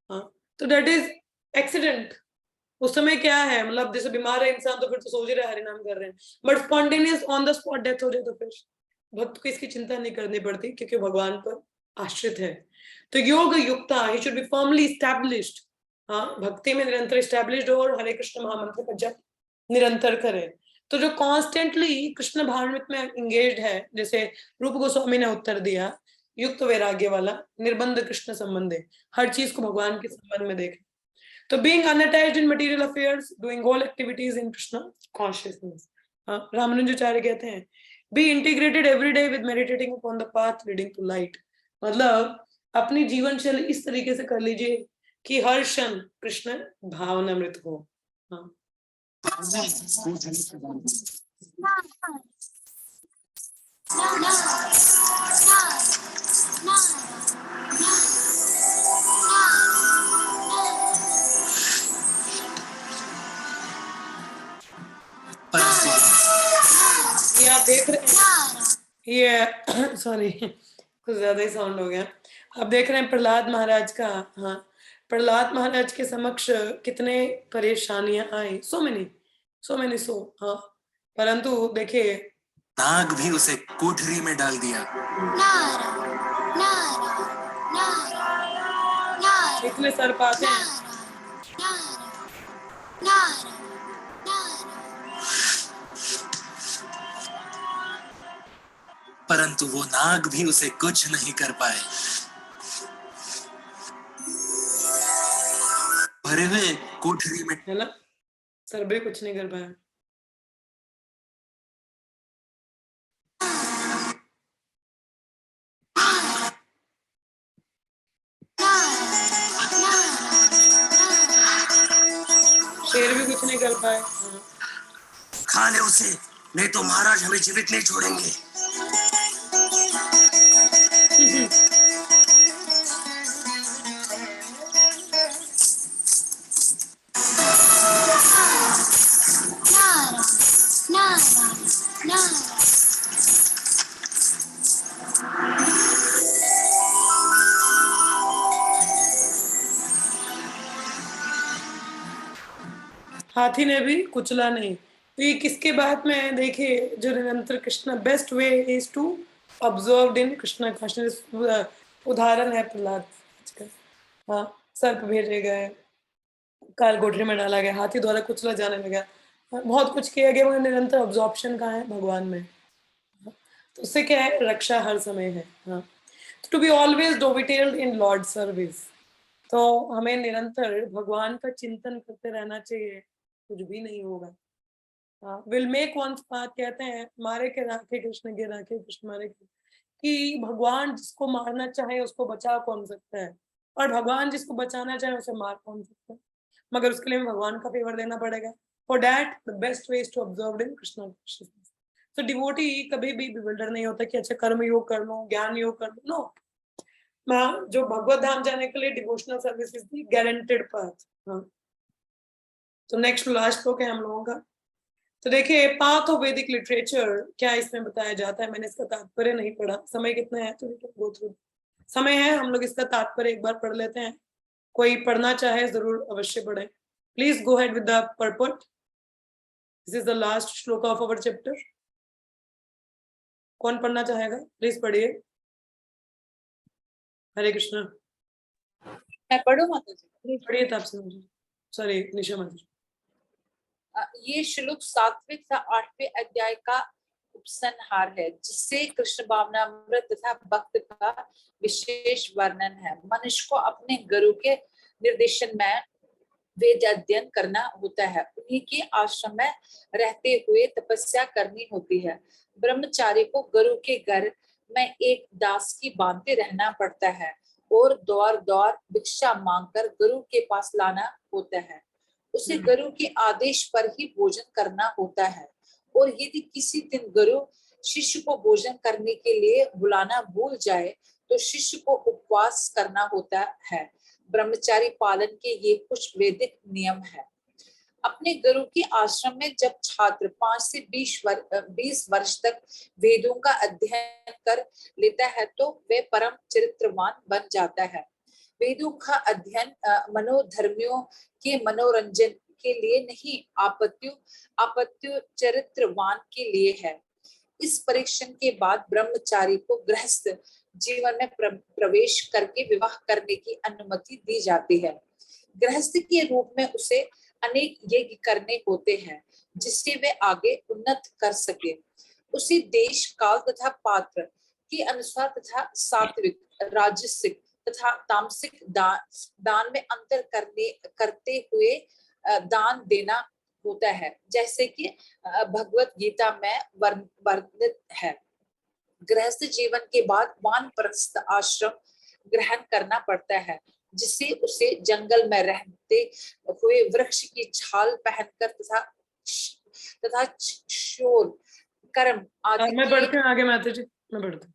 हाँ, तो that is accident. उस समय क्या है, मतलब जैसे बीमार है इंसान तो फिर तो सोच ही रहा है, हरिनाम कर रहे हैं, but spontaneous on the spot death हो जाए तो फिर भक्त को इसकी चिंता नहीं करनी पड़ती, क्योंकि भगवान पर आश्रित है। तो yoga yukta, he should be firmly established. हाँ, भक्ति में निरंतर एस्टैब्लिश्ड हो और हरे कृष्ण महामंत्र का जप निरंतर करे। तो जो कॉन्स्टेंटली कृष्ण भावनामृत में एंगेज्ड है, जैसे रूप गोस्वामी ने उत्तर दिया, युक्त वैराग्य वाला, निर्बंध कृष्ण संबंधे, हर चीज को भगवान के संबंध में देखे। तो being unattached in material affairs, doing all activities in Krishna consciousness. Ramanujacharya कहते हैं, be integrated every day with meditating upon the path leading to light. मतलब अपनी जीवन शैली इस तरीके से कर लीजिए कि हर क्षण कृष्ण भावनामृत हो। हाँ, ये आप देख रहे हैं, ये सॉरी कुछ ज्यादा ही साउंड हो गया। आप देख रहे हैं प्रहलाद महाराज का। हाँ, प्रहलाद महाराज के समक्ष कितने परेशानियां आई, सो मेनी सो। हाँ, परंतु देखिए, नाग भी उसे कोठरी में डाल दिया। इतने सर पाते हैं, परंतु वो नाग भी उसे कुछ नहीं कर पाए। भरे हुए कोठरी में, है ना, सर भी कुछ नहीं कर पाया। शेर भी कुछ नहीं कर पाए। हाँ। खा ले उसे, नहीं तो महाराज हमें जीवित नहीं छोड़ेंगे। हाथी ने भी कुचला नहीं। तो ये किसके बात में है, देखिए, जो निरंतर Krishna, best way is to observe in Krishna consciousness. उदाहरण है प्रहलाद का। हाँ, सर्प भेजे गए, काल कोठरी में डाला गया, हाथी द्वारा कुचला जाने लगा, बहुत कुछ किया गया, मगर निरंतर ऑब्जॉर्प्शन कहाँ है, भगवान में। तो उससे क्या है, रक्षा हर समय है। हाँ, to be always dovetailed in lord service. तो हमें निरंतर भगवान का चिंतन करते रहना चाहिए, कुछ भी नहीं होगा। विल मेक वंस पाथ, कहते हैं, मारे के राखे कृष्ण के राखे कृष्ण मारे के, कि भगवान जिसको मारना चाहे उसको बचा कौन सकता है, और भगवान जिसको बचाना चाहे उसे मार कौन सकता है, मगर उसके लिए भगवान का फेवर देना पड़ेगा। For that the best way is to observe in Krishna consciousness. तो डिवोटी कभी भी बिविल्डर नहीं होता कि अच्छा कर्म योग कर लो, ज्ञान योग कर लो, नो। जो भगवत धाम जाने के लिए devotional service is the guaranteed path. हाँ, तो नेक्स्ट लास्ट श्लोक है हम लोगों का। तो देखिए, पाथ ऑफ वैदिक लिटरेचर क्या इसमें बताया जाता है, मैंने इसका तात्पर्य नहीं पढ़ा, समय कितना है तो गो थ्रू, समय है, हम लोग इसका तात्पर्य एक बार पढ़ लेते हैं। कोई पढ़ना चाहे जरूर अवश्य पढ़े। Please go head with the पर्पट। This is the last श्लोक ऑफ अवर चैप्टर। कौन पढ़ना चाहेगा, प्लीज पढ़िए। हरे कृष्ण। मैं पढ़ूं माता जी? पढ़िए ताप से, सॉरी निशा माता जी। ये श्लोक 7वें तथा 8वें अध्याय का उपसंहार है, जिससे कृष्ण भावनामृत तथा भक्त का विशेष वर्णन है। मनुष्य को अपने गुरु के निर्देशन में वेद अध्ययन करना होता है, उन्हीं के आश्रम में रहते हुए तपस्या करनी होती है। ब्रह्मचारी को गुरु के घर में एक दास की बांधते रहना पड़ता है। और दौर दौर भिक्षा मांगकर गुरु के पास लाना होता है। उसे गुरु के आदेश पर ही भोजन करना होता है, और यदि किसी दिन गुरु शिष्य को भोजन करने के लिए बुलाना भूल जाए तो शिष्य को उपवास करना होता है। ब्रह्मचारी पालन के ये कुछ वैदिक नियम है। अपने गुरु के आश्रम में जब छात्र 5 से 20 वर्ष तक वेदों का अध्ययन कर लेता है तो वे परम चरित्रवान बन जाता है। वेदों का अध्ययन मनोधर्मियों के मनोरंजन के लिए नहीं, आपत्ति चरित्रवान के लिए है। इस परीक्षण के बाद ब्रह्मचारी को गृहस्थ जीवन में प्रवेश करके विवाह करने की अनुमति दी जाती है। गृहस्थ के रूप में उसे अनेक यज्ञ करने होते हैं जिससे वे आगे उन्नत कर सके। उसी देश काल तथा पात्र के अनुसार तथा सात्विक, राजसिक तथा तामसिक दान में अंतर करते हुए दान देना होता है, जैसे कि भगवत गीता में वर्णित है। गृहस्थ जीवन के बाद वानप्रस्थ आश्रम ग्रहण करना पड़ता है, जिसे उसे जंगल में रहते हुए वृक्ष की छाल पहनकर तथा शोल कर्म आदि मैं बढ़ती हूँ आगे माता जी, मैं बढ़ती हूँ।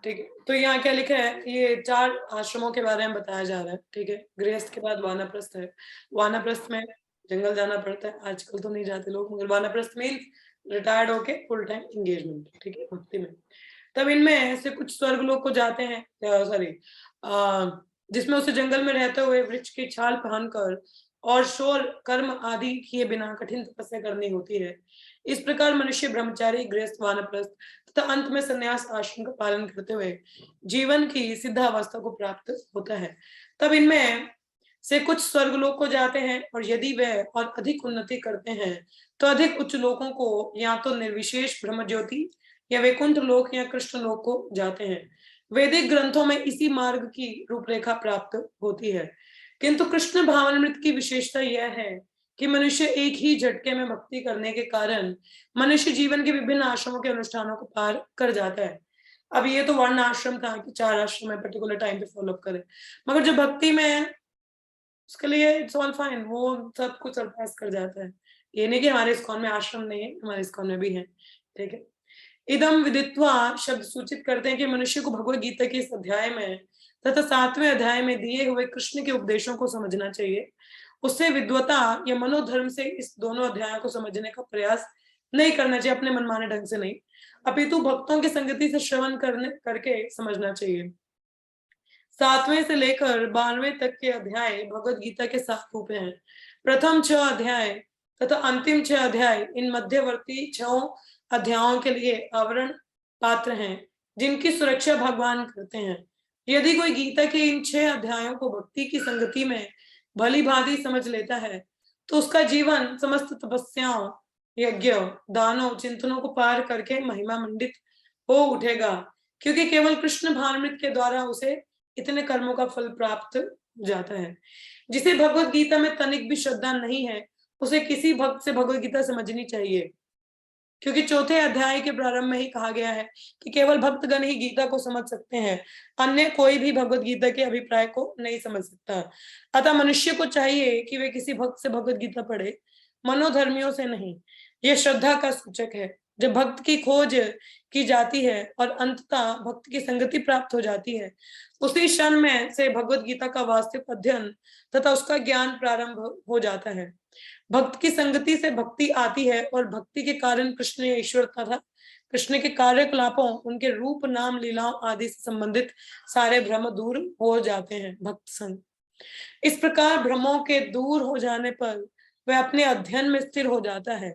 ठीक है, तो यहाँ क्या लिखा है, ये 4 आश्रमों के बारे में बताया जा रहा है। ठीक है, गृहस्थ के बाद वानप्रस्थ है। वानप्रस्थ में जंगल जाना पड़ता है, आजकल तो नहीं जाते लोग, मगर वानप्रस्थ मीन्स रिटायर्ड होके फुल टाइम एंगेजमेंट। ठीक है, भक्ति में। तब इनमें से कुछ स्वर्ग लोग को जाते हैं, सॉरी जिसमें उसे जंगल में रहते हुए वृक्ष की छाल पहनकर और शोर कर्म आदि किए बिना कठिन तपस्या करनी होती है। इस प्रकार मनुष्य ब्रह्मचारी, गृहस्थ, वानप्रस्थ तथा अंत में संन्यास आश्रम का पालन करते हुए जीवन की सिद्धावस्था को प्राप्त होता है। तब इनमें से कुछ स्वर्ग लोक को जाते हैं, और यदि वे और अधिक उन्नति करते हैं तो अधिक उच्च लोकों को या तो निर्विशेष ब्रह्म ज्योति या वैकुंठ लोक या कृष्ण लोक को जाते हैं। वैदिक ग्रंथों में इसी मार्ग की रूपरेखा प्राप्त होती है, किंतु कृष्ण भावनामृत की विशेषता यह है कि मनुष्य एक ही झटके में भक्ति करने के कारण मनुष्य जीवन के विभिन्न आश्रमों के अनुष्ठानों को पार कर जाता है। अब ये तो वर्ण आश्रम था कि 4 आश्रम में पर्टिकुलर टाइम पे फॉलो करे, मगर जो भक्ति में है उसके लिए इट्स ऑल फाइन, वो सब कुछ सरपास कर जाता है। ये नहीं कि हमारे इस्कॉन में आश्रम नहीं है, हमारे इस्कॉन में भी है। ठीक है, इदम विदित्वा शब्द सूचित करते हैं कि मनुष्य को भगवत गीता के इस अध्याय में तथा 7वें अध्याय में दिए हुए कृष्ण के उपदेशों को समझना चाहिए। उससे विद्वता या मनोधर्म से इस दोनों अध्यायों को समझने का प्रयास नहीं करना चाहिए, अपने मनमाने ढंग से नहीं, अपितु भक्तों की संगति से श्रवण करके समझना चाहिए। 7वें से लेकर 12वें तक के अध्याय भगवत गीता के 7 रूप हैं। प्रथम 6 अध्याय तथा अंतिम 6 अध्याय इन मध्यवर्ती 6 अध्यायों के लिए आवरण पात्र हैं, जिनकी सुरक्षा भगवान करते हैं। यदि कोई गीता के इन 6 अध्यायों को भक्ति की संगति में भली भांति समझ लेता है तो उसका जीवन समस्त तपस्याओं, यज्ञ, दानों, चिंतनों को पार करके महिमा मंडित हो उठेगा, क्योंकि केवल कृष्ण भावनामृत के द्वारा उसे इतने कर्मों का फल प्राप्त हो जाता है। जिसे भगवत गीता में तनिक भी श्रद्धा नहीं है उसे किसी भक्त से भगवत गीता समझनी चाहिए, क्योंकि 4थे अध्याय के प्रारंभ में ही कहा गया है कि केवल भक्तगण ही गीता को समझ सकते हैं, अन्य कोई भी भगवत गीता के अभिप्राय को नहीं समझ सकता। अतः मनुष्य को चाहिए कि वे किसी भक्त से भगवत गीता पढ़े, मनोधर्मियों से नहीं। यह श्रद्धा का सूचक है। जब भक्त की खोज की जाती है और अंततः भक्त की संगति प्राप्त हो जाती है, उसी क्षण में से भगवत गीता का वास्तविक अध्ययन तथा उसका ज्ञान प्रारंभ हो जाता है। भक्त की संगति से भक्ति आती है और भक्ति के कारण कृष्ण या ईश्वर तथा कृष्ण के कार्यकलापों, उनके रूप, नाम, लीलाओं आदि से संबंधित सारे भ्रम दूर हो जाते हैं। भक्त संग इस प्रकार भ्रमों के दूर हो जाने पर वह अपने अध्ययन में स्थिर हो जाता है।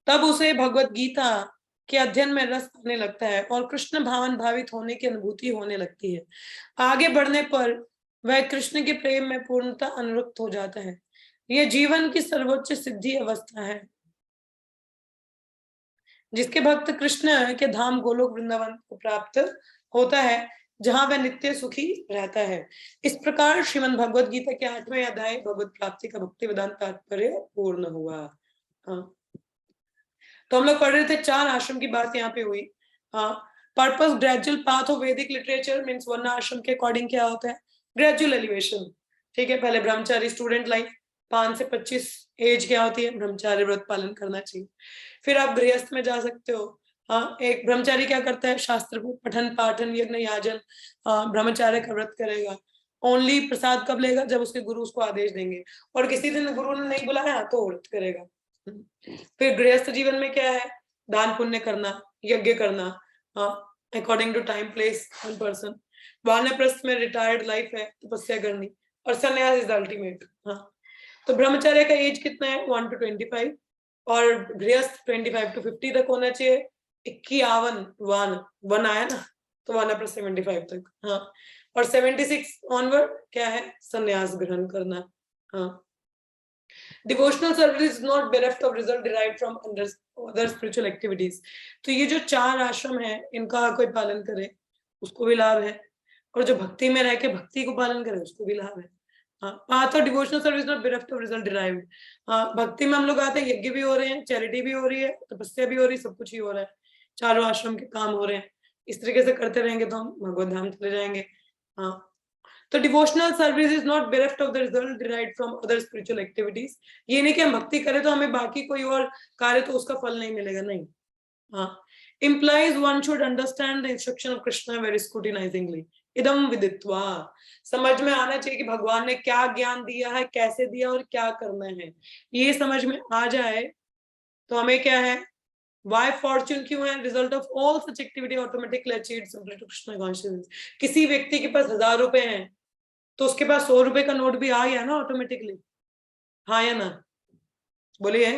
तब उसे भगवत गीता के अध्ययन में रस आने लगता है और कृष्ण भावन भावित होने की अनुभूति होने लगती है। आगे बढ़ने पर वह कृष्ण के प्रेम में पूर्णतः अनुरक्त हो जाता है। यह जीवन की सर्वोच्च सिद्धि अवस्था है, जिसके भक्त कृष्ण के धाम गोलोक वृंदावन को प्राप्त होता है, जहां वह नित्य सुखी रहता है। इस प्रकार श्रीमद् भगवत गीता के 8वें अध्याय भगवत प्राप्ति का भक्ति वेदांत तात्पर्य पूर्ण हुआ। हाँ, तो हम लोग पढ़ रहे थे 4 आश्रम की बात यहाँ पे हुई। हाँ, पर्पस ग्रेजुअल पाथ ऑफ वैदिक लिटरेचर मीन्स वर्ण आश्रम के अकॉर्डिंग क्या होता है, ग्रेजुअल एलिवेशन, ठीक है। पहले ब्रह्मचारी स्टूडेंट लाइफ, 5 से 25 एज क्या होती है, ब्रह्मचारी व्रत पालन करना चाहिए। फिर आप गृहस्थ में जा सकते हो। हाँ, एक ब्रह्मचारी क्या करता है, शास्त्र पठन पाठन यज्ञ याजन ब्रह्मचार्य का व्रत करेगा। ओनली प्रसाद कब लेगा, जब उसके गुरु उसको आदेश देंगे, और किसी दिन गुरु ने नहीं बुलाया तो व्रत करेगा। फिर गृहस्थ जीवन में क्या है, दान पुण्य करना, यज्ञ करना according to time place and person. वानप्रस्थ में रिटायर्ड लाइफ है, तपस्या करनी, और संन्यास इज द अल्टीमेट। हाँ, तो ब्रह्मचर्य का एज कितना है, 1 to 25, और गृहस्थ 25 to 50 तक होना चाहिए। 51 वन आया ना, तो वानप्रस्थ 75 तक। हाँ, और 76 ऑनवर्ड क्या है, संन्यास ग्रहण करना। हाँ, devotional service is not bereft of result derived from other spiritual activities। तो ये जो 4 आश्रम है, इनका कोई पालन करे उसको भी लाभ है, और जो भक्ति में रह के भक्ति को पालन करे उसको भी लाभ है। हाँ, तो devotional service not bereft of result derived। हाँ, भक्ति में हम लोग आते हैं, यज्ञ भी हो रहे हैं, चैरिटी भी हो रही है, तपस्या भी हो रही है, सब कुछ ही हो रहा है, चारों आश्रम के काम हो रहे हैं। इस तरीके से करते रहेंगे तो हम भगवत धाम चले जाएंगे। हाँ, तो devotional service is not bereft of the result derived from other spiritual activities। ये नहीं कि हम भक्ति करें तो हमें बाकी कोई और कार्य तो उसका फल नहीं मिलेगा, नहीं। हाँ, implies one should understand the instruction of Krishna very scrutinizingly। इदम विदित्वा, समझ में आना चाहिए कि भगवान ने क्या ज्ञान दिया है, कैसे दिया और क्या करना है, ये समझ में आ जाए तो हमें क्या है, why fortune क्यों है, result of all such activity automatically achieved simply to Krishna consciousness। किसी व्यक्ति के पास 1000 रुपए हैं तो उसके पास 100 रुपए का नोट भी आ गया ना ऑटोमेटिकली, हाँ या ना, बोलिए,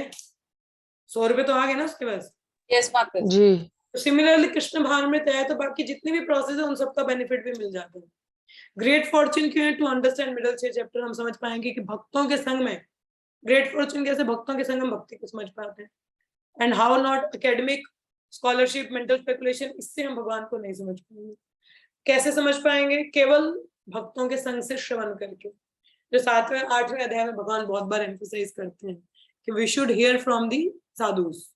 100 रुपए तो आ गए ना उसके पास। यस माता जी। जी। सिमिलरली कृष्ण भावनामृत है तो बाकी जितने भी प्रोसेस है उन सबका बेनिफिट भी मिल जाता है। ग्रेट फॉर्च्यून क्यों है, टू अंडरस्टैंड मिडिल 6 चैप्टर हम समझ पाएंगे कि भक्तों के संग में, ग्रेट फॉर्च्यून कैसे भक्तों के संग में भक्ति को समझ पाते हैं। And how not academic scholarship mental speculation, इससे हम भगवान को नहीं समझ पाएंगे। कैसे समझ पाएंगे, केवल भक्तों के संग से श्रवण करके। जो 7वें 8वें अध्याय में भगवान बहुत बार एम्फसाइज करते हैं कि we should hear from the sadhus,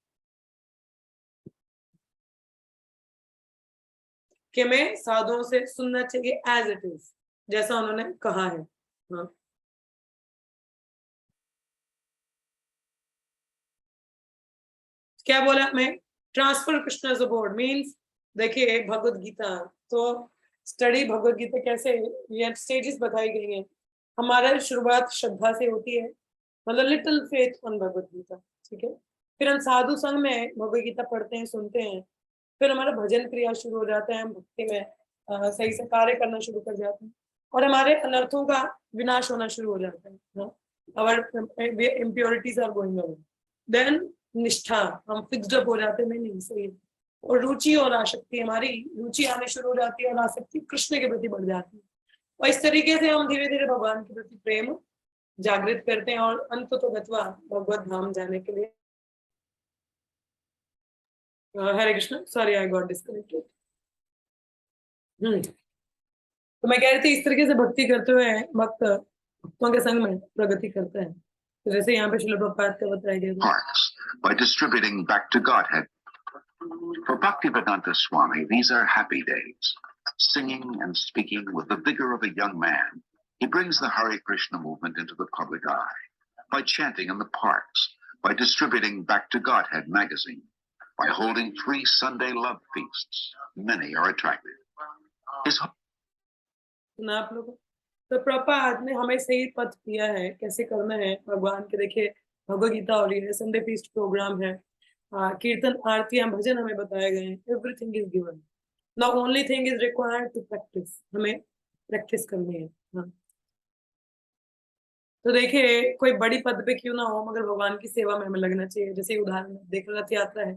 कि हमें साधुओं से सुनना चाहिए एज इट इज, जैसा उन्होंने कहा है। हाँ, क्या बोला मैं, transfer Krishna as a board means, देखिए भगवत गीता, तो स्टडी भगवत गीता कैसे, ये स्टेजेस बताई गई हैं। हमारा शुरुआत श्रद्धा से होती है, मतलब little faith on Bhagavad Gita, ठीक है। फिर हम साधु संग में भगवत गीता पढ़ते हैं, सुनते हैं, फिर हमारा भजन क्रिया शुरू हो जाता है, हम भक्ति में सही से कार्य करना शुरू कर जाते हैं, और हमारे अनर्थों का विनाश होना शुरू हो जाता है। Our impurities are going away, then nishtha, हम फिक्स्ड अप हो जाते हैं, नहीं सही है, और रुचि और आसक्ति, हमारी रुचि आने शुरू हो जाती है और आसक्ति कृष्ण के प्रति बढ़ जाती है, और इस तरीके से हम धीरे धीरे भगवान के प्रति प्रेम जागृत करते हैं, और अंत तो गत्वा भगवत धाम जाने के लिए। Hare Krishna, sorry I got disconnected. तो मैं कह रही थी, इस तरीके से भक्ति करते हुए भक्त भक्तों के संग में प्रगति करते हैं। तो जैसे यहाँ पे श्रील प्रभुपाद का बताया गया by distributing back to Godhead. For Bhaktivedanta Swami, these are happy days. Singing and speaking with the vigor of a young man, he brings the Hare Krishna movement into the public eye. By chanting in the parks, by distributing Back to Godhead magazine, by holding free Sunday love feasts, many are attracted. सुना आप लोगों, तो प्रभुपाद ने हमें सही पथ दिया है, कैसे करना है भगवान के। देखिए भगवत गीता हो रही है, संडे फीस्ट प्रोग्राम है, कीर्तन आरतियां भजन हमें बताए गए हैं, everything is given. The only thing is required to practice, हमें प्रैक्टिस करनी है। हाँ, तो देखिए कोई बड़ी पद पे क्यों ना हो, मगर भगवान की सेवा में हमें लगना चाहिए। जैसे उदाहरण देख, रथ यात्रा है,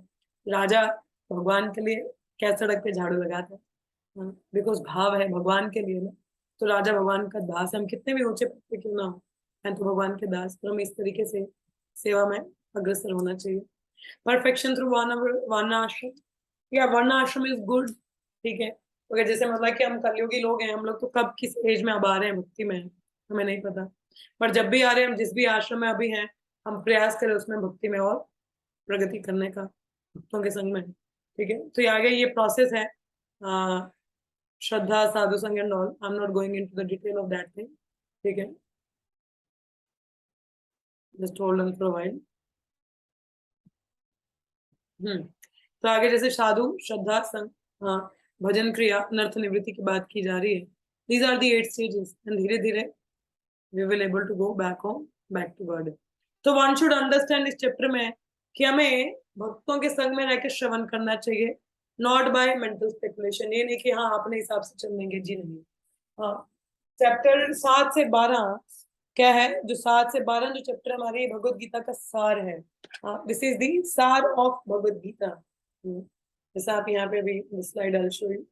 राजा भगवान के लिए क्या सड़क पे झाड़ू लगाता है, बिकॉज भाव है भगवान के लिए ना, तो राजा भगवान का दास, हम कितने भी ऊंचे पद पे क्यों ना हो, हैं तो भगवान के दास, तो हमें इस तरीके से सेवा में अग्रसर होना चाहिए। परफेक्शन थ्रू वर्णाश्रम, या वर्णाश्रम इज गुड, ठीक है, अगर जैसे मतलब कि हम कलयुगी लोग हैं, हम लोग तो कब किस एज में अब आ रहे हैं भक्ति में हमें नहीं पता, पर जब भी आ रहे हैं, हम जिस भी आश्रम में अभी हैं, हम प्रयास करें उसमें भक्ति में और प्रगति करने का, भक्तों के संग में, ठीक है। तो ये आगे ये प्रोसेस है, श्रद्धा, साधु संग and all. I am not going into the detail of that thing. ठीक है, just hold on for a while. तो आगे जैसे साधु, श्रद्धा, संग, भजन, क्रिया, अनर्थ निवृत्ति की बात की जा रही है. These are the 8 stages and धीरे धीरे we will able to go back home, back to God. तो one should understand इस चैप्टर में कि हमें भक्तों के संग में रहकर श्रवण करना चाहिए, नॉट बाय मेंटल स्पेकुलेशन. ये नहीं कि हाँ अपने हिसाब से चलेंगे, जी नहीं. हाँ, चैप्टर 7 से 12 क्या है, जो 7 से 12 जो चैप्टर हमारे भगवत गीता का सार है. दिस इज दी सार ऑफ भगवत गीता. जैसा आप यहाँ पे अभी स्लाइड आई शो यू.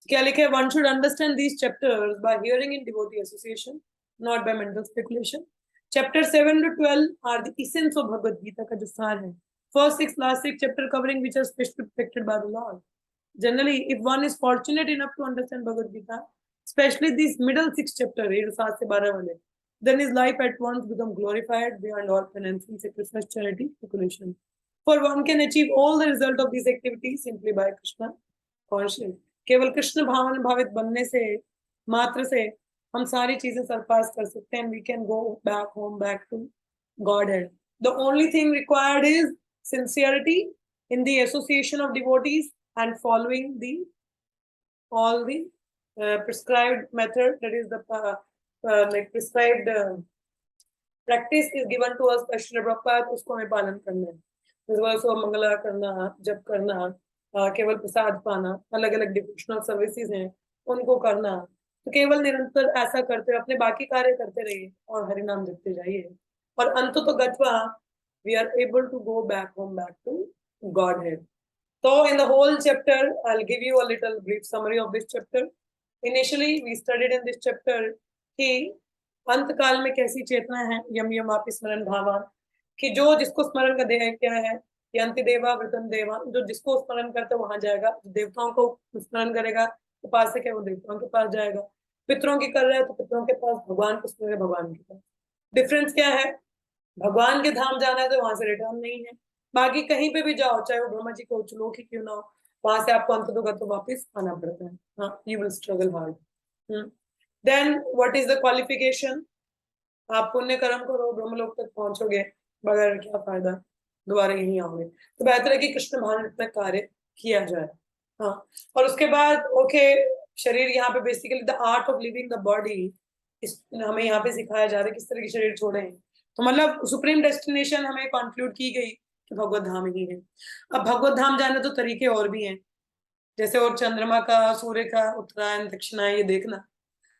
क्या लिखे, one should understand these chapters by hearing in devotee association, not by mental speculation. Chapter 7 to 12 are the essence of Bhagavad Gita का जो सार है. First 6 last 6 chapter covering which are specially protected by the lord. Generally, if one is fortunate enough to understand Bhagavad Gita, especially these middle 6 chapter, 7 से 12 वाले, then his life at once become glorified beyond all penance, sacrifice, charity, speculation. For one can achieve all the result of these activities simply by Krishna consciousness. केवल कृष्ण भावन भावित बनने से मात्र से हम सारी चीजें सरपास कर सकते हैं. We can go back home, back to Godhead. The only thing required is sincerity in the association of devotees and following all the prescribed method, that is the like prescribed practice is given to us by Srila Prabhupada. उसको हमें पालन करना है. सुबह मंगला करना, जप करना, केवल प्रसाद पाना, अलग अलग डिवोशनल सर्विसेज हैं उनको करना. तो केवल निरंतर ऐसा करते अपने बाकी कार्य करते रहिए और हरि नाम जपते जाइए, और अंत तो गत्वा we are able to go back home, back to Godhead. So in the whole chapter, I'll give you a little brief summary of this chapter. Initially, we studied in this chapter कि अंत काल में कैसी चेतना है, यम यम आपि स्मरण भावान, कि जो जिसको स्मरण का देह क्या है, यंति देवा वृतम देवा, जो जिसको स्मरण करता है वहां जाएगा. देवताओं को स्मरण करेगा, उपासक है वो देवताओं के पास जाएगा. पितरों की कर रहा है तो पितरों के पास, भगवान को स्मरण भगवान के पास. डिफरेंस क्या है, भगवान के धाम जाना है तो वहां से रिटर्न नहीं है. बाकी कहीं पे भी जाओ, चाहे वो ब्रह्मा जी को उच्चलोक ही क्यों ना हो, वहां से आपको अंततोगत तो वापस आना पड़ता है. हाँ, you will struggle hard. Then what is the qualification, आप पुण्य कर्म करो, ब्रह्मलोक तक पहुंचोगे, बगैर क्या फायदा, दोबारा यहीं आओगे. तो बेहतर है कि कृष्ण भावना में कार्य किया जाए. हाँ, और उसके बाद ओके, शरीर यहाँ पे basically the art of living the body हमें यहाँ पे सिखाया जा रहा है किस तरह की शरीर छोड़े. तो मतलब सुप्रीम डेस्टिनेशन हमें कंक्लूड की गई कि भगवत धाम ही है. अब भगवत धाम जाने तो तरीके और भी हैं, जैसे और चंद्रमा का, सूर्य का उत्तरायण दक्षिणायन ये देखना.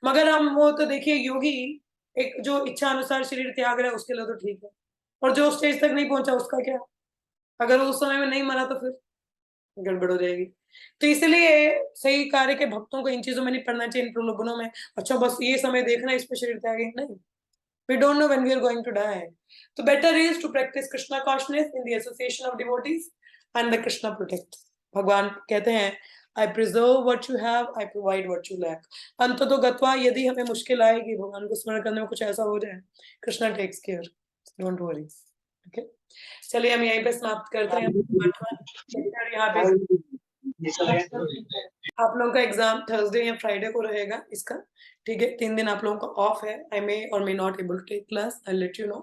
मगर हम वो तो देखिए, योगी एक जो इच्छा अनुसार शरीर त्याग रहा है उसके लिए तो ठीक है, और जो स्टेज तक नहीं पहुंचा उसका क्या, अगर वो उस समय में नहीं मरा तो फिर गड़बड़ हो जाएगी. तो इसलिए सही कार्य के भक्तों को इन चीजों में नहीं पड़ना चाहिए, इन प्रलोभनों में. अच्छा बस ये समय देखना, इस पे शरीर त्यागे, नहीं. We don't know when we are going to die. So better is to practice Krishna consciousness in the association of devotees and the Krishna protect. भगवान कहते हैं I preserve what you have, I provide what you lack. अंततो गत्वा यदि हमें मुश्किल आएगी, भगवान को स्मरण करने में कुछ ऐसा हो जाए, Krishna takes care, don't worry. Okay, चलिए हम यहीं पे समाप्त करते हैं. यहाँ पे आप लोगों का एग्जाम थर्सडे या फ्राइडे को रहेगा इसका. ठीक है, 3 दिन आप लोगों का ऑफ है. I may or may not able to take class, I let you know.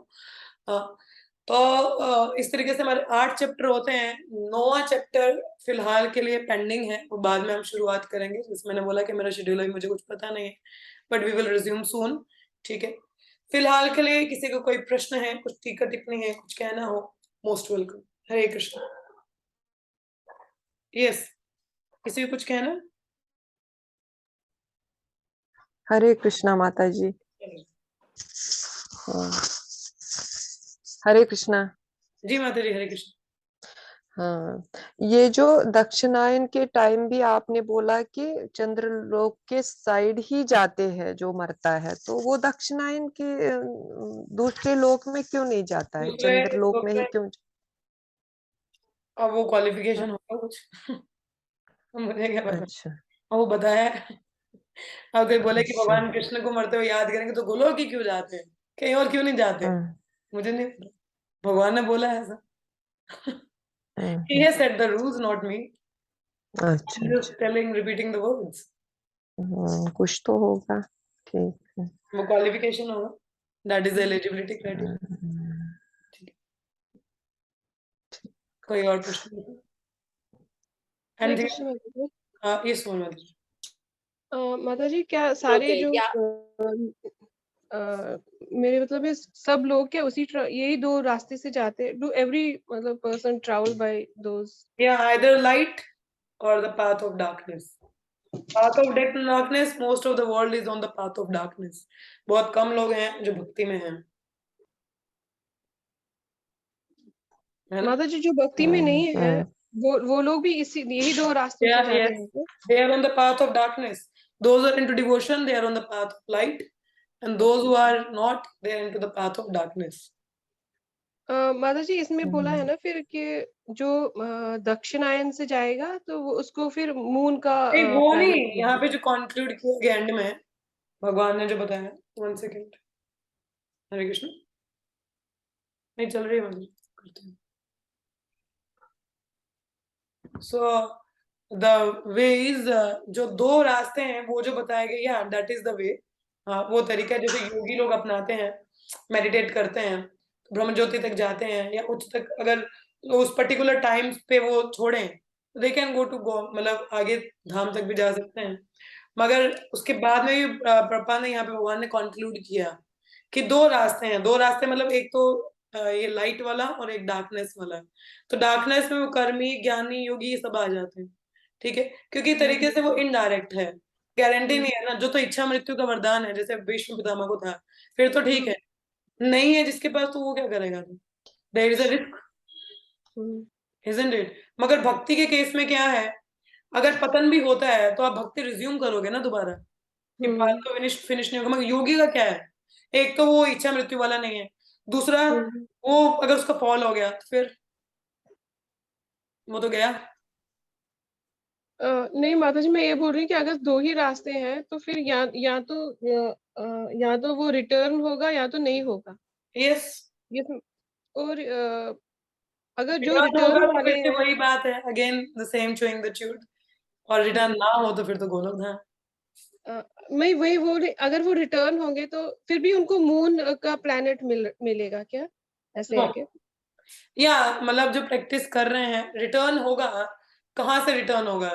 तो इस तरीके से हमारे 8 चैप्टर होते हैं. 9वां चैप्टर फिलहाल के लिए पेंडिंग है, वो बाद में हम शुरुआत करेंगे. जैसे मैंने बोला कि मेरा शेड्यूल है, मुझे कुछ पता नहीं है, बट वी विल रिज्यूम सून. ठीक है, फिलहाल के लिए किसी को कोई प्रश्न है, कुछ टीका टिप्पणी है, कुछ कहना हो, मोस्ट वेलकम. हरे कृष्ण. यस, किसी को कुछ कहना? हरे कृष्णा माता जी. हरे कृष्णा जी माता जी, हरे कृष्ण. हाँ, ये जो दक्षिणायन के टाइम भी आपने बोला कि चंद्रलोक के साइड ही जाते हैं जो मरता है, तो वो दक्षिणायन के दूसरे लोक में क्यों नहीं जाता है, चंद्रलोक में ही क्यों? अब वो क्वालिफिकेशन होगा कुछ मुझे क्या पता. अच्छा, वो बताया. अब कोई बोले कि भगवान कृष्ण को मरते हुए याद करेंगे तो गोलोक ही क्यों जाते हैं, कहीं और क्यों नहीं जाते, मुझे नहीं पता. भगवान ने बोला ऐसा. He has set the rules, not me. अच्छा I'm just telling, repeating the words. कुछ तो होगा, ठीक है। वो क्वालिफिकेशन होगा, that is eligibility criteria. कोई और प्रश्न? हरे Anything? कृष्ण माता जी। हाँ, yes, माता जी। माता जी क्या सारे Okay, जो मेरे मतलब है सब लोग क्या उसी यही दो रास्ते से जाते हैं? डू एवरी मतलब person travel by those? Yeah, either light or the path of darkness. Path of darkness, most of the world is on the path of darkness. बहुत कम लोग हैं जो भक्ति में हैं, है ना? माता जी जो भक्ति में नहीं है वो लोग भी इसी यही दो रास्तों से Yeah, जाते yes. हैं क्या? They are on the path of darkness. Those who are into devotion, they are on the path of light, and those who are not, they are into the path of darkness. माता जी इसमें बोला है ना फिर कि जो दक्षिणायन से जाएगा तो वो उसको फिर मून का नहीं, वो नहीं, planet यहाँ पे जो कंक्लूड किया गया एंड में भगवान ने जो बताया, 1 सेकेंड, हरे कृष्ण, नहीं चल रही है मतलब, करते हैं। So the way is, जो दो रास्ते हैं वो जो बताए गए, या that is the way, हाँ वो तरीका है जैसे योगी लोग अपनाते हैं, मेडिटेट करते हैं, ब्रह्म ज्योति तक जाते हैं या उच्च तक, अगर उस पर्टिकुलर टाइम पे वो छोड़ें तो दे कैन गो टू गो, मतलब आगे धाम तक भी जा सकते हैं। मगर उसके बाद में भी प्रभुपाद ने यहाँ पे भगवान ने कंक्लूड किया कि दो रास्ते हैं, दो रास्ते मतलब एक तो ये लाइट वाला और एक डार्कनेस वाला। तो डार्कनेस में वो कर्मी, ज्ञानी, योगी ये सब आ जाते हैं, ठीक है, क्योंकि तरीके से वो इनडायरेक्ट है, गारंटी नहीं है ना। जो तो इच्छा मृत्यु का वरदान है जैसे भीष्म पितामह को था, फिर तो ठीक है, नहीं है जिसके पास तो वो क्या करेगा? There is a risk, isn't it? मगर भक्ति के केस में क्या है, अगर पतन भी होता है तो आप भक्ति रिज्यूम करोगे ना दोबारा, कि पाल तो फिनिश नहीं होगा। मगर योगी का क्या है, एक तो वो इच्छा मृत्यु वाला नहीं है, दूसरा वो अगर उसका फॉल हो गया तो फिर वो तो गया। नहीं माता जी मैं ये बोल रही हूँ कि अगर दो ही रास्ते हैं तो फिर या तो वो रिटर्न होगा या तो नहीं होगा। यस, और अगर जो रिटर्न रिटर्न होगा तो वाले फिर से हैं वही बात है, again the same chewing the tube, और रिटर्न ना हो तो फिर तो गोलोक धाम। मैं वही बोल रही, अगर वो रिटर्न होंगे तो फिर भी उनको मून का प्लैनेट मिलेगा क्या? ऐसे है क्या? या मतलब जो प्रैक्टिस कर रहे हैं, रिटर्न होगा, कहाँ से रिटर्न होगा?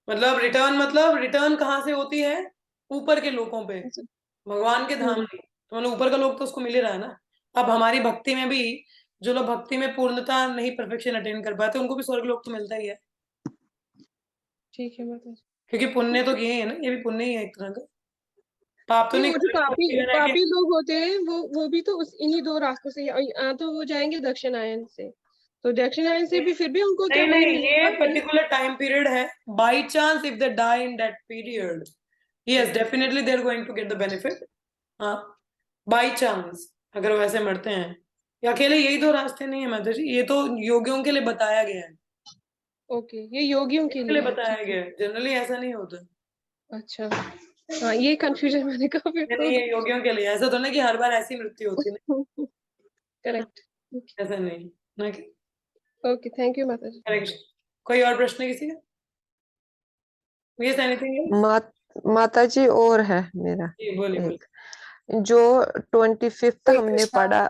मतलब रिटर्न कहाँ से होती है? ऊपर के लोगों पे, भगवान के धाम नहीं, तो मतलब ऊपर का लोग तो उसको मिल ही रहा है ना। अब हमारी भक्ति में भी जो लोग भक्ति में पूर्णता नहीं, परफेक्शन अटेन कर पाते, उनको भी स्वर्ग लोग तो मिलता ही है। ठीक है माता जी। क्योंकि पुण्य तो किए है ना, ये भी पुण्य ही है एक तरह का, पाप तो नहीं वो जो करे। पापी लोग होते हैं वो भी तो इन्हीं दो रास्तों से तो वो जाएंगे दक्षिणायन से, तो दक्षिणायन से भी फिर भी उनको क्या नहीं मून नहीं, ये मिलेगा? पर्टिकुलर टाइम पीरियड है, by chance if they die in that period, yes definitely they are going to get the benefit. हाँ, बाय चांस अगर वो ऐसे मरते हैं, या अकेले यही दो रास्ते नहीं है माता जी, ये तो योगियों के लिए बताया गया है। ओके, ये योगियों के लिए है, बताया ठीक गया है, जनरली ऐसा नहीं होता। है। अच्छा, हाँ ये कंफ्यूजन मैंने कहा फिर नहीं, ये योगियों के लिए, ऐसा तो नहीं कि हर बार ऐसी मृत्यु होती है, करेक्ट। ऐसा नहीं ना कि। ओके, थैंक यू माता जी। हरे कृष्ण। कोई और प्रश्न किसी का? Yes, anything? माता जी और है मेरा जी बोलिए बोलिए। एक, जो 25th हमने कृष्णा। पढ़ा,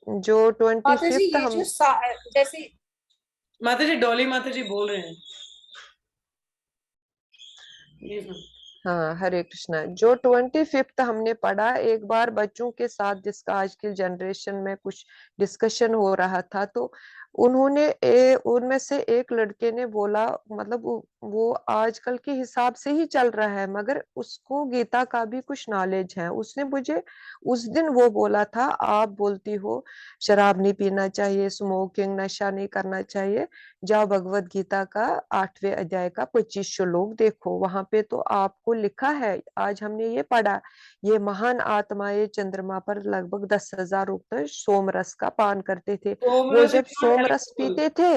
जो माता जी 25th ये हम जो जैसे माता जी, डॉली माता जी बोल रहे हैं। जी सुन। हाँ हरे कृष्णा, जो 25th हमने पढ़ा, एक बार बच्चों के साथ जिसका आज की जनरेशन में कुछ डिस्कशन हो रहा था, तो उन्होंने उनमें से एक लड़के ने बोला, मतलब वो आजकल के हिसाब से ही चल रहा है मगर उसको गीता का भी कुछ नॉलेज है। उसने मुझे उस दिन वो बोला था, आप बोलती हो शराब नहीं पीना चाहिए, स्मोकिंग, नशा नहीं करना चाहिए, जाओ भगवत गीता का 8वें अध्याय का 25 श्लोक देखो, वहां पे तो आपको लिखा है, आज हमने ये पढ़ा, ये महान आत्माएं चंद्रमा पर लगभग 10,000 रुपये सोमरस का पान करते थे। वो जब सोमरस पीते थे,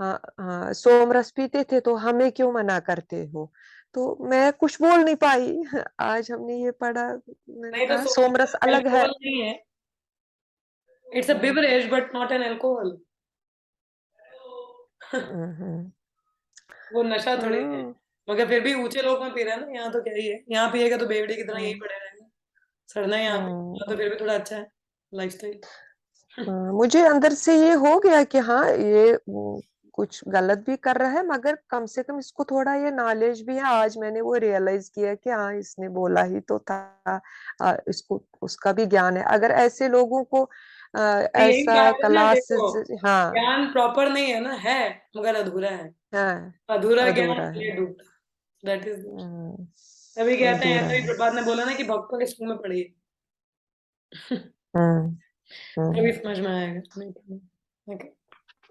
हाँ हाँ सोमरस पीते थे, तो हमें क्यों मना करते हो? तो मैं कुछ बोल नहीं पाई। आज हमने ये पढ़ा, मैंने नहीं तो कहा सोमरस अलग है। नहीं है, it's a beverage but not an alcohol. वो नशा थोड़ी है, हम्म, मगर फिर भी ऊंचे लोग में पी रहा है ना, यहाँ तो क्या ही है, यहाँ पिएगा तो बेवड़ी की तरह यही हम्म, पड़े रहेंगे, सड़ना है यहाँ पे, हम्म, यहाँ तो फिर भी थोड़ा अच्छा है लाइफस्टाइल। मुझे अंदर से ये हो गया कि हाँ ये कुछ गलत भी कर रहा है, मगर कम से कम इसको थोड़ा ये नॉलेज भी है। आज मैंने वो रियलाइज किया कि हाँ इसने बोला ही तो था, इसको उसका भी ज्ञान है। अगर ऐसे लोगों को यही ऐसा बात है ना, देखो क्लासेस, हाँ ज्ञान प्रॉपर नहीं है ना, है मगर अधूरा है, हाँ अधूरा ज्ञान अधूरा है, इसलिए डूबता, दैट इज, हम्म, तभी कहते हैं, अधूरा ऐसा ही है, प्रभात ने बोला ना कि भक्तों के स्कूल में पढ़िए, हम्म, तभी समझ में आएगा, नहीं तो नहीं।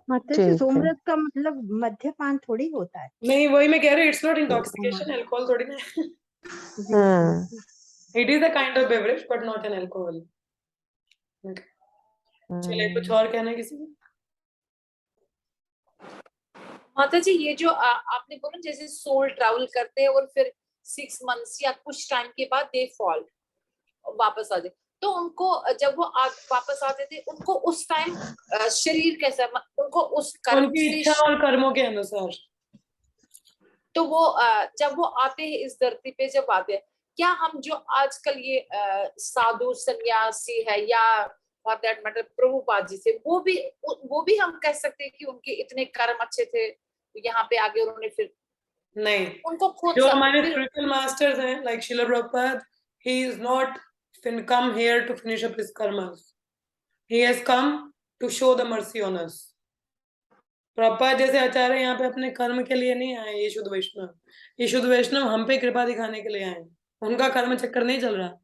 माता जी ठीक है, सोमरस का मतलब मद्यपान थोड़ी होता है। नहीं वही मैं कह रही हूँ, इट्स नॉट इंटॉक्सिकेशन, अल्कोहल थोड़ी ना, जी हम्म, जी it is a kind of beverage but not an alcohol. चलिए कुछ और कहना है किसी को? माता जी ये जो आपने बोला जैसे सोल ट्रैवल करते हैं और फिर 6 मंथ्स या कुछ टाइम के बाद दे फॉल, वापस आ जाए, तो उनको जब वो वापस आते थे उनको उस टाइम शरीर कैसा, उनको उस कर्म उनकी से इच्छा और कर्मों के अनुसार। तो वो जब वो आते हैं इस धरती पे, जब आते हैं, क्या हम जो आजकल ये साधु सन्यासी है या for that matter Prabhupada ji से, वो भी हम कह सकते हैं कि उनके इतने कर्म अच्छे थे, यहाँ पे आगे उन्होंने फिर नहीं, उनको कौन जो सा हमारे फिर स्पिरिचुअल मास्टर्स हैं like Shila Prabhupada, he is not come here to finish up his karmas, he has come to show the mercy on us। Prabhupada जैसे आचार्य यहाँ पे अपने कर्म के लिए नहीं आए, ये शुद्ध वैष्णव, ये शुद्ध वैष्णव हम पे कृपा दिखाने के लिए आए, उनका कर्म चक्कर नहीं चल रहा।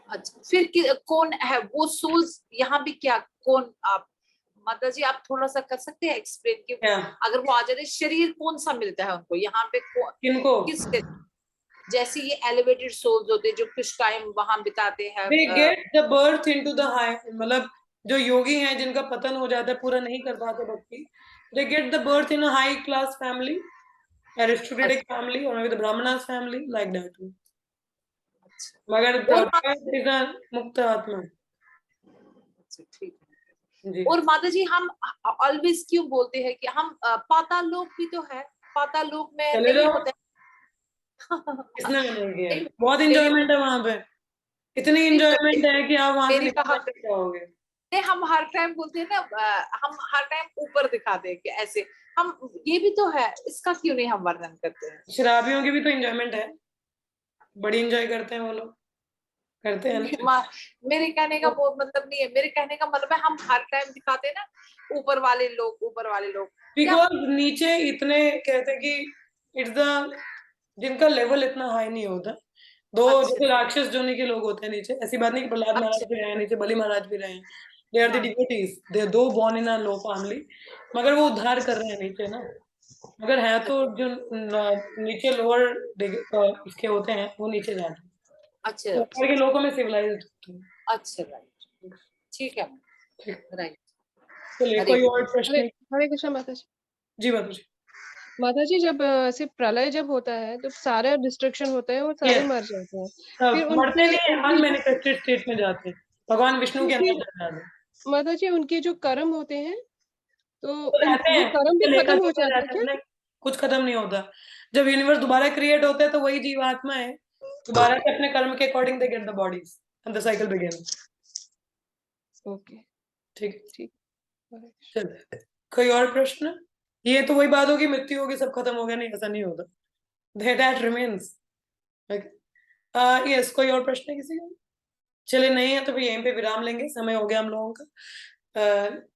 अच्छा फिर कौन है वो सोल्स यहाँ भी, क्या कौन, आप माता जी आप थोड़ा सा कर सकते हैं एक्सप्लेन कि क्या अगर वो आ जाते शरीर कौन सा मिलता है उनको यहाँ पे, किनको? किस जैसे ये एलिवेटेड सोल्स होते हैं जो कुछ टाइम वहां बिताते हैं, they get the birth into the high, मतलब जो योगी हैं जिनका पतन हो जाता है, पूरा नहीं कर पाते भक्ति, they get the birth in a high class family, aristocratic family or maybe the brahmanas family like that, मगर और प्रभुपाद is a मुक्त आत्मा। ठीक जी और माता जी हम ऑलवेज क्यों बोलते हैं कि हम पाताल लोक भी तो है, पाताल लोक में चले नहीं जाओ, होता किसने नहीं किया? नहीं, बहुत इंजॉयमेंट है वहां पे, इतनी इंजॉयमेंट है कि आप वहां से मेरी निकल कहा नहीं पाओगे। नहीं, हम हर टाइम बोलते हैं ना, हम हर टाइम ऊपर दिखाते हैं कि ऐसे, हम ये भी तो है, इसका क्यों नहीं हम वर्णन करते हैं? शराबियों की भी तो इंजॉयमेंट है, बड़ी इंजॉय करते हैं वो लोग, करते हैं ना। मेरे कहने का वो मतलब नहीं है, मेरे कहने का मतलब है हम हर टाइम दिखाते हैं ना ऊपर वाले लोग, ऊपर वाले लोग, बिकॉज नीचे इतने कहते हैं कि इट्स द, जिनका लेवल इतना हाई नहीं होता, दो जैसे राक्षस जोनी के लोग होते हैं नीचे, ऐसी बात नहीं कि प्रहलाद महाराज भी रहे हैं नीचे, बलि महाराज भी रहे हैं, they are the devotees, they are though born in a low family, मगर वो उद्धार कर रहे हैं नीचे ना, मगर है तो जो नीचे लोअर इसके होते हैं वो नीचे जाते हैं, अच्छा ऊपर के लोगों में सिविलाइज्ड होते हैं। अच्छा राइट, ठीक है राइट। चलिए कोई और प्रश्न? हरे कृष्ण माता जी। जी माता जी। माता जी जब ऐसे प्रलय जब होता है तो सारा डिस्ट्रक्शन होता है और सारे मर जाते हैं, फिर मरते उनकी नहीं, अनमैनिफेस्टेड स्टेट में जाते हैं, भगवान विष्णु के अंदर चले जाते हैं। माता जी उनके जो कर्म होते हैं तो तो रहते वो हैं, कर्म भी लेकर खत्म हो चलते जाते हैं रहते क्या? हैं, नहीं कुछ खत्म नहीं होता, जब यूनिवर्स दोबारा क्रिएट होता है तो वही जीवात्मा है, दोबारा से अपने कर्म के according they get the bodies and the cycle begins. Okay ठीक ठीक। चल, कोई और प्रश्न? ये तो वही बात होगी, मृत्यु होगी सब खत्म हो गया, नहीं ऐसा नहीं होता, दैट रिमेन्स। यस, कोई और प्रश्न है किसी का? चले नहीं है तो फिर यहीं पे विराम लेंगे, समय हो गया हम लोगों का।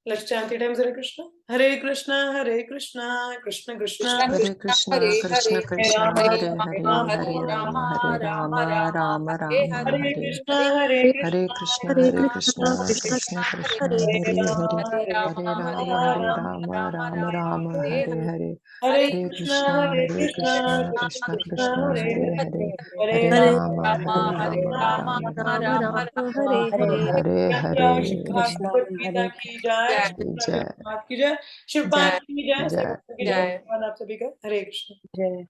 लेट्स चैंट टाइम्स हरे कृष्णा हरे कृष्णा हरे कृष्णा कृष्ण कृष्णा हरे कृष्णा हरे कृष्ण हरे कृष्ण राम हरे हरे हरे राम हरे राम हरे राम राम राम हरे हरे, कृष्णा हरे कृष्ण कृष्ण कृष्ण कृष्ण हरे हरे, हरे राम राम राम हरे हरे, हरे कृष्ण कृष्ण कृष्ण हरे हरे, हरे राम राम राम हरे हरे, हरे भगवत गीता की जय, जय की जय, शिव पांच की जय, जय। की जय, आप सभी का हरे कृष्ण।